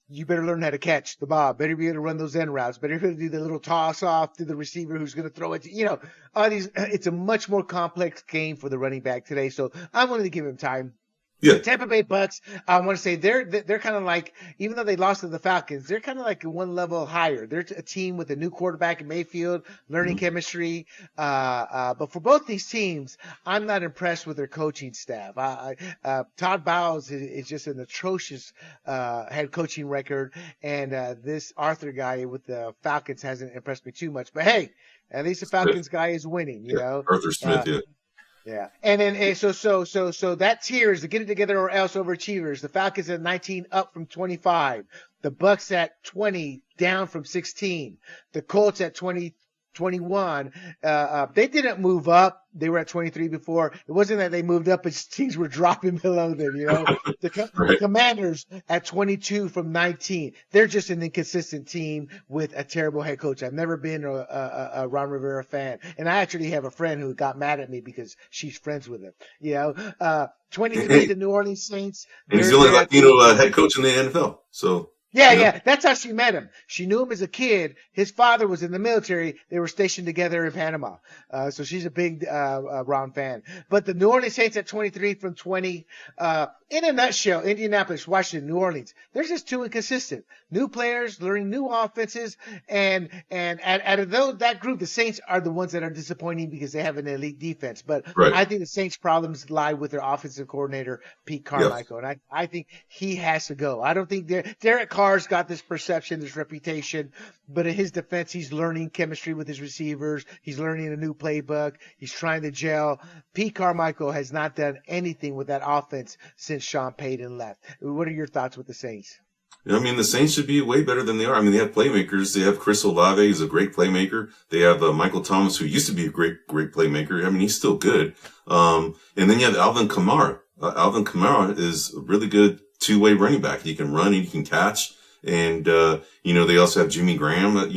you better learn how to catch the ball. Better be able to run those end routes. Better be able to do the little toss off to the receiver who's going to throw it. It's a much more complex game for the running back today. So I'm willing to give him time. Yeah. The Tampa Bay Bucks, I want to say they're kind of like, even though they lost to the Falcons, they're kind of like one level higher. They're a team with a new quarterback in Mayfield, learning chemistry. But for both these teams, I'm not impressed with their coaching staff. Todd Bowles is just an atrocious head coaching record, and this Arthur guy with the Falcons hasn't impressed me too much. But hey, at least the Falcons guy is winning. Arthur Smith. Yeah. And then so that tier is the get it together or else overachievers. The Falcons at 19 up from 25. The Bucks at 20 down from 16. The Colts at 21. They didn't move up. They were at 23 before. It wasn't that they moved up, but teams were dropping below them, The Commanders at 22 from 19. They're just an inconsistent team with a terrible head coach. I've never been a Ron Rivera fan. And I actually have a friend who got mad at me because she's friends with him. 23, the New Orleans Saints. And he's the only Latino head coach in the NFL. So. Yeah. That's how she met him. She knew him as a kid. His father was in the military. They were stationed together in Panama. So she's a big Ron fan. But the New Orleans Saints at 23 from 20. In a nutshell, Indianapolis, Washington, New Orleans. They're just too inconsistent. New players, learning new offenses. And out of that group, the Saints are the ones that are disappointing because they have an elite defense. But I think the Saints' problems lie with their offensive coordinator, Pete Carmichael. And I think he has to go. I don't think Derek Carr's got this perception, this reputation, but in his defense, he's learning chemistry with his receivers. He's learning a new playbook. He's trying to gel. Pete Carmichael has not done anything with that offense since Sean Payton left. What are your thoughts with the Saints? I mean, the Saints should be way better than they are. I mean, they have playmakers. They have Chris Olave, who's a great playmaker. They have Michael Thomas, who used to be a great playmaker. I mean, he's still good. And then you have Alvin Kamara. Alvin Kamara is a really good two-way running back. He can run and he can catch. And, they also have Jimmy Graham, Derek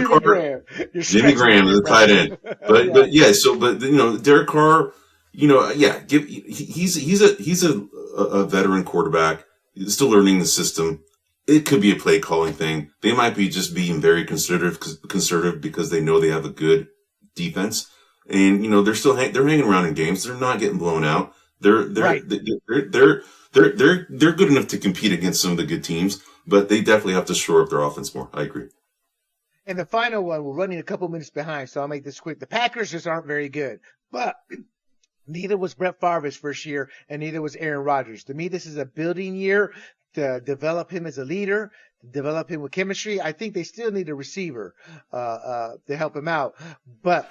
Carr, Jimmy Graham is the tight end. But Derek Carr, he's a veteran quarterback. He's still learning the system. It could be a play calling thing. They might be just being very conservative because they know they have a good defense. and they're hanging around in games. They're not getting blown out. Right. They're good enough to compete against some of the good teams, but they definitely have to shore up their offense more. I agree. And the final one, we're running a couple minutes behind, so I'll make this quick. The Packers just aren't very good, but neither was Brett Favre's first year, and neither was Aaron Rodgers. To me, this is a building year to develop him as a leader, to develop him with chemistry. I think they still need a receiver to help him out, but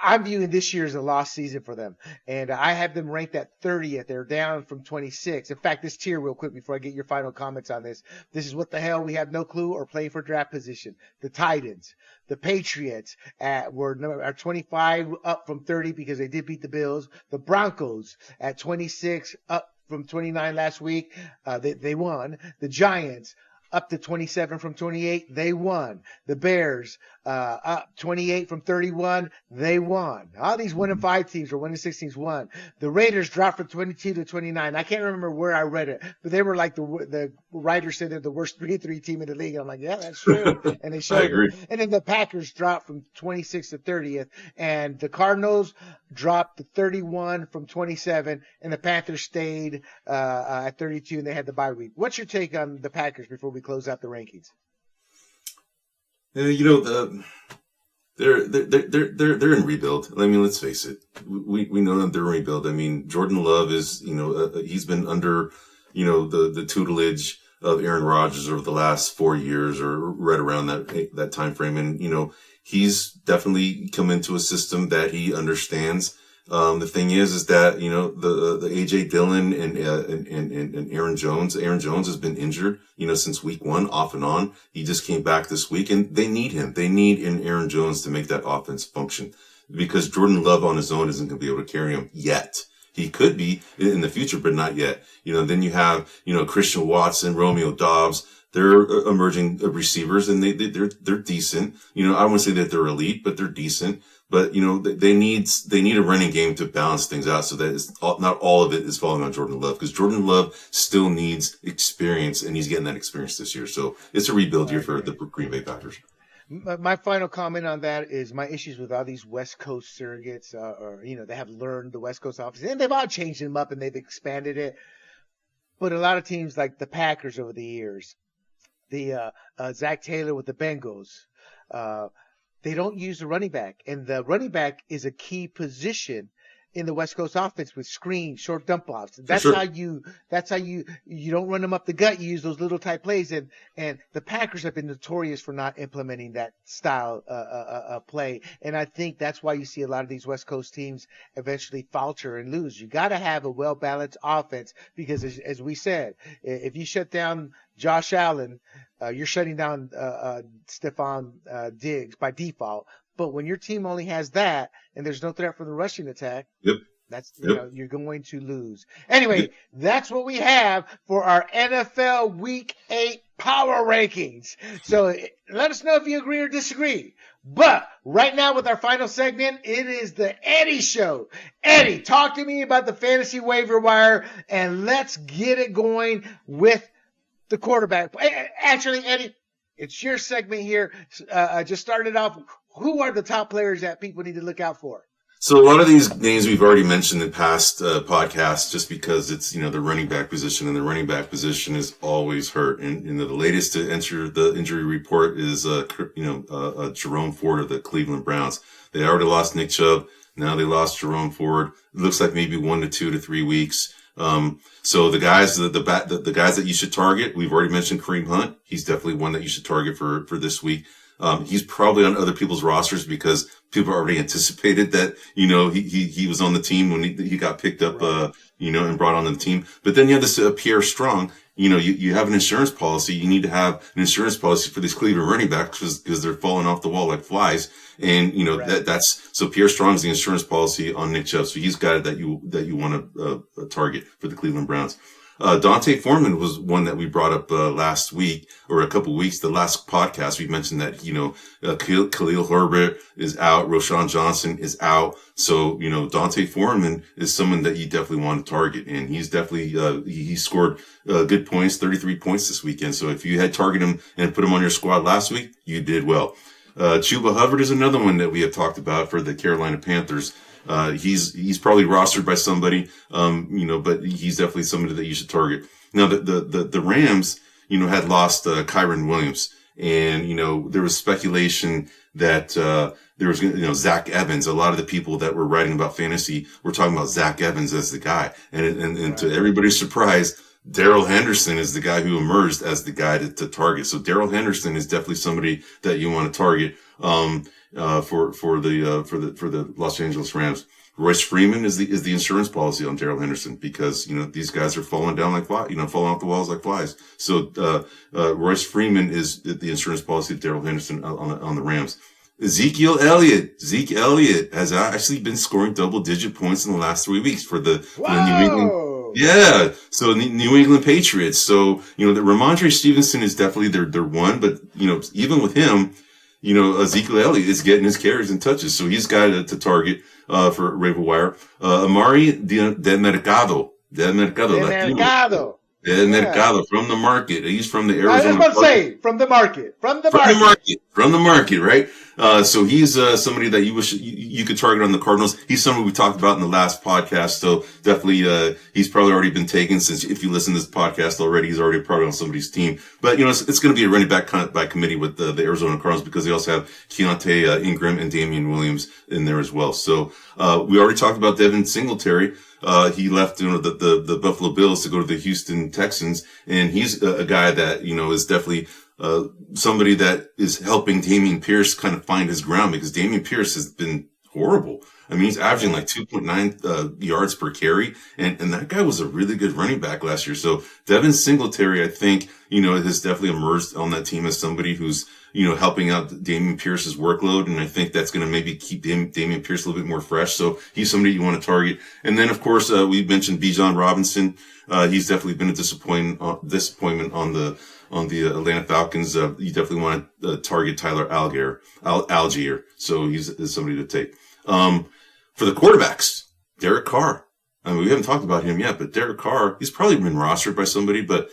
I'm viewing this year as a lost season for them. And I have them ranked at 30th. They're down from 26. In fact, this tier real quick before I get your final comments on this. This is what the hell we have no clue or playing for draft position. The Titans, the Patriots are 25 up from 30 because they did beat the Bills. The Broncos at 26 up from 29 last week. They won. The Giants up to 27 from 28, they won. The Bears, up 28 from 31, they won. All these 1-5 teams or 1-6 teams won. The Raiders dropped from 22 to 29. I can't remember where I read it, but they were like the writers said they're the worst 3-3 team in the league. I'm like, yeah, that's true. And they showed it. And then the Packers dropped from 26 to 30th, and the Cardinals dropped to 31 from 27, and the Panthers stayed at 32, and they had the bye week. What's your take on the Packers before we close out the rankings? They're in rebuild. I mean, let's face it. We know that they're in rebuild. I mean, Jordan Love is, he's been under, the tutelage of Aaron Rodgers over the last 4 years or right around that time frame. And, he's definitely come into a system that he understands. The thing is that, the AJ Dillon and Aaron Jones has been injured, since week 1 off and on. He just came back this week and they need him. They need an Aaron Jones to make that offense function because Jordan Love on his own isn't going to be able to carry him yet. He could be in the future, but not yet. Then you have, Christian Watson, Romeo Doubs. They're emerging receivers and they're decent. I don't want to say that they're elite, but they're decent. But, they need a running game to balance things out so that not all of it is falling on Jordan Love because Jordan Love still needs experience and he's getting that experience this year. So it's a rebuild year for the Green Bay Packers. My final comment on that is my issues with all these West Coast surrogates, they have learned the West Cost offense and they've all changed them up and they've expanded it. But a lot of teams like the Packers over the years, the Zach Taylor with the Bengals, they don't use the running back, and the running back is a key position in the West Coast offense with screens, short dump offs. That's sure. That's how you don't run them up the gut. You use those little type plays, and the Packers have been notorious for not implementing that style play. And I think that's why you see a lot of these West Coast teams eventually falter and lose. You got to have a well balanced offense because, as we said, if you shut down Josh Allen, you're shutting down Stephon Diggs by default. But when your team only has that and there's no threat from the rushing attack, you're going to lose. Anyway, that's what we have for our NFL Week 8 power rankings. So let us know if you agree or disagree. But right now with our final segment, it is the Eddie Show. Eddie, talk to me about the fantasy waiver wire and let's get it going with the quarterback. Actually, Eddie, it's your segment here. Just started off. Who are the top players that people need to look out for? So a lot of these names we've already mentioned in past podcasts just because it's, the running back position, and the running back position is always hurt. And, the latest to enter the injury report is, Jerome Ford of the Cleveland Browns. They already lost Nick Chubb. Now they lost Jerome Ford. It looks like maybe 1 to 2 to 3 weeks. So the guys, the guys that you should target, we've already mentioned Kareem Hunt. He's definitely one that you should target for this week. He's probably on other people's rosters because people already anticipated that, he was on the team when he got picked up, and brought on the team. But then you have this, Pierre Strong. You have an insurance policy. You need to have an insurance policy for these Cleveland running backs because they're falling off the wall like flies. And, so Pierre Strong's the insurance policy on Nick Chubb. So he's got it that you want to target for the Cleveland Browns. Dante Foreman was one that we brought up last week or a couple weeks. The last podcast we mentioned that Khalil Herbert is out, Roshan Johnson is out. So Dante Foreman is someone that you definitely want to target, and he's definitely he scored good points, 33 points this weekend. So if you had targeted him and put him on your squad last week, you did well. Chuba Hubbard is another one that we have talked about for the Carolina Panthers. He's probably rostered by somebody, but he's definitely somebody that you should target. Now, the Rams, had lost Kyron Williams, and there was speculation that there was Zach Evans. A lot of the people that were writing about fantasy were talking about Zach Evans as the guy, and to everybody's surprise, Darrell Henderson is the guy who emerged as the guy to target. So Darrell Henderson is definitely somebody that you want to target for the Los Angeles Rams. Royce Freeman is the insurance policy on Darrell Henderson because these guys are falling down like flies, falling off the walls like flies. So Royce Freeman is the insurance policy of Darrell Henderson on the Rams. Zeke Elliott has actually been scoring double-digit points in the last 3 weeks for the New England. Yeah, so the New England Patriots. So the Ramondre Stevenson is definitely their one, but even with him, Ezekiel Elliott is getting his carries and touches, so he's got to target for Waiver Wire. Amari de Mercado, Latino. Mercado from the market. He's from the Arizona. I was about to say from the market, right? So he's somebody that you could target on the Cardinals. He's somebody we talked about in the last podcast. So definitely, he's probably already been taken since if you listen to this podcast already, he's already probably on somebody's team. But it's going to be a running back by committee with the Arizona Cardinals because they also have Keontae Ingram and Damian Williams in there as well. So we already talked about Devin Singletary. He left, the Buffalo Bills to go to the Houston Texans, and he's a guy that, is definitely, somebody that is helping Dameon Pierce kind of find his ground because Dameon Pierce has been horrible. I mean, he's averaging like 2.9 yards per carry, and that guy was a really good running back last year. So Devin Singletary, I think, has definitely emerged on that team as somebody who's, helping out Dameon Pierce's workload. And I think that's going to maybe keep Dameon Pierce a little bit more fresh. So he's somebody you want to target. And then, of course, we mentioned Bijan Robinson. He's definitely been a disappointment on the Atlanta Falcons. You definitely want to target Tyler Algier. So he's somebody to take. For the quarterbacks, Derek Carr. I mean, we haven't talked about him yet, but Derek Carr, he's probably been rostered by somebody, but,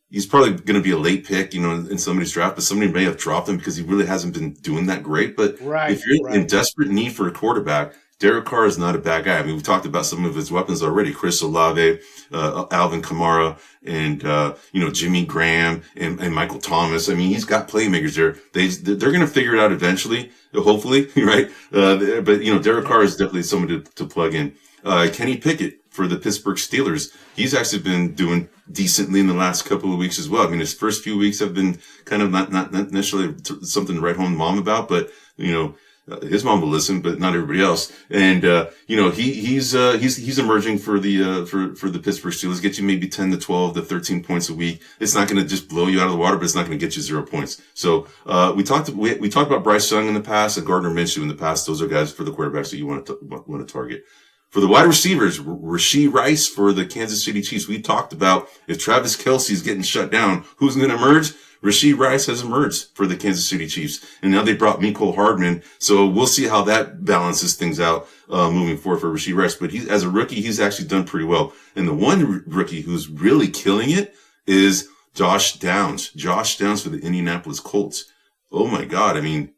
he's probably going to be a late pick, in somebody's draft, but somebody may have dropped him because he really hasn't been doing that great. But if you're in desperate need for a quarterback, Derek Carr is not a bad guy. I mean, we've talked about some of his weapons already. Chris Olave, Alvin Kamara, and, Jimmy Graham and Michael Thomas. I mean, he's got playmakers there. They're going to figure it out eventually, hopefully, right? But, Derek Carr is definitely someone to plug in. Kenny Pickett for the Pittsburgh Steelers. He's actually been doing decently in the last couple of weeks as well. I mean, his first few weeks have been kind of not necessarily something to write home to mom about, but, his mom will listen, but not everybody else. And, he's emerging for the Pittsburgh Steelers, get you maybe 10 to 12 to 13 points a week. It's not going to just blow you out of the water, but it's not going to get you 0 points. So, we talked about Bryce Young in the past and Gardner Minshew in the past. Those are guys for the quarterbacks that you want to target. For the wide receivers, Rashee Rice for the Kansas City Chiefs. We talked about if Travis Kelce is getting shut down, who's going to emerge? Rashee Rice has emerged for the Kansas City Chiefs. And now they brought Mecole Hardman. So we'll see how that balances things out, moving forward for Rashee Rice. But as a rookie, he's actually done pretty well. And the one rookie who's really killing it is Josh Downs. Josh Downs for the Indianapolis Colts. Oh my God. I mean,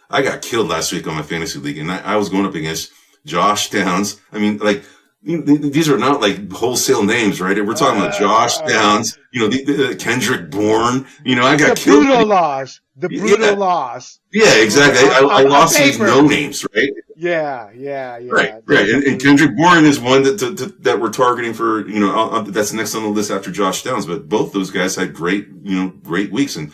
I got killed last week on my fantasy league and I was going up against Josh Downs. I mean, like, these are not like wholesale names, right? We're talking about Josh Downs, Kendrick Bourne. I got killed. The brutal loss. Yeah, exactly. I lost these no names, right? Yeah. Right. And Kendrick Bourne is one that we're targeting for, that's next on the list after Josh Downs. But both those guys had great weeks. And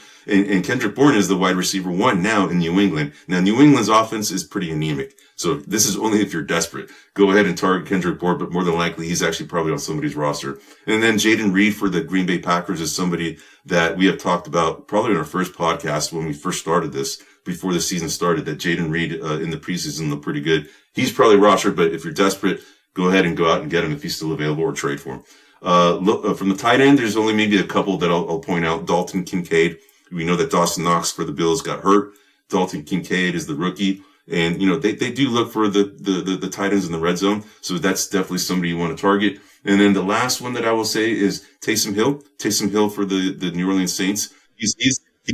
Kendrick Bourne is the wide receiver 1 now in New England. Now, New England's offense is pretty anemic. So this is only if you're desperate. Go ahead and target Kendrick Bourne, but more than likely, he's actually probably on somebody's roster. And then Jaden Reed for the Green Bay Packers is somebody that we have talked about probably in our first podcast when we first started this, before the season started, that Jaden Reed in the preseason looked pretty good. He's probably rostered, but if you're desperate, go ahead and go out and get him if he's still available or trade for him. From the tight end, there's only maybe a couple that I'll point out. Dalton Kincaid. We know that Dawson Knox for the Bills got hurt. Dalton Kincaid is the rookie. And, they do look for the tight ends in the red zone. So that's definitely somebody you want to target. And then the last one that I will say is Taysom Hill. Taysom Hill for the New Orleans Saints.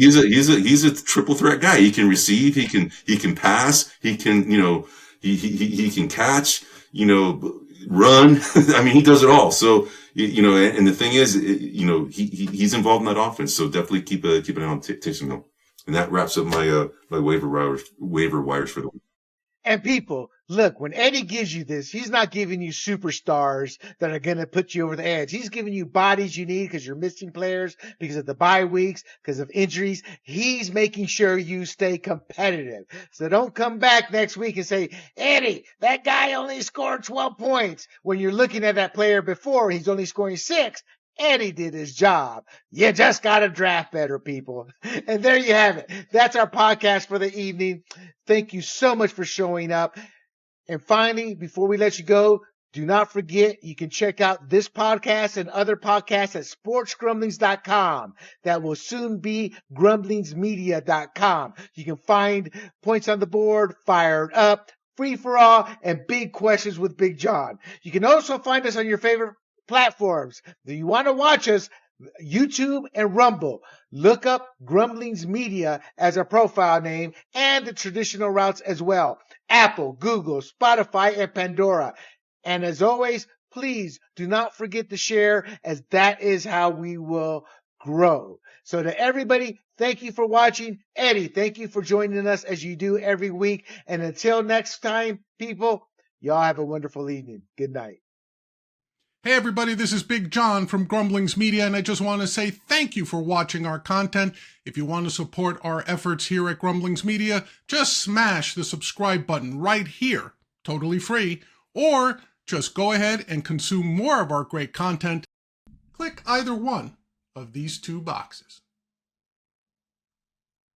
he's a triple threat guy. He can receive, he can pass, he can, he can catch, run. I mean, he does it all. So, and the thing is, he's involved in that offense. So definitely keep an eye on Taysom Hill. And that wraps up my my waiver wires for the week. And people, look, when Eddie gives you this, he's not giving you superstars that are going to put you over the edge. He's giving you bodies you need because you're missing players, because of the bye weeks, because of injuries. He's making sure you stay competitive. So don't come back next week and say, Eddie, that guy only scored 12 points. When you're looking at that player before, he's only scoring 6. Eddie did his job. You just got to draft better, people. And there you have it. That's our podcast for the evening. Thank you so much for showing up. And finally, before we let you go, do not forget you can check out this podcast and other podcasts at sportsgrumblings.com. That will soon be grumblingsmedia.com. You can find points on the board, fired up, free for all, and big questions with Big John. You can also find us on your favorite platforms. If you want to watch us, YouTube and Rumble. Look up Grumblings Media as our profile name and the traditional routes as well. Apple, Google, Spotify, and Pandora. And as always, please do not forget to share, as that is how we will grow. So to everybody, thank you for watching. Eddie, thank you for joining us as you do every week. And until next time, people, y'all have a wonderful evening. Good night. Hey everybody, this is Big John from Grumblings Media, and I just want to say thank you for watching our content. If you want to support our efforts here at Grumblings Media, just smash the subscribe button right here, totally free, or just go ahead and consume more of our great content. Click either one of these 2 boxes.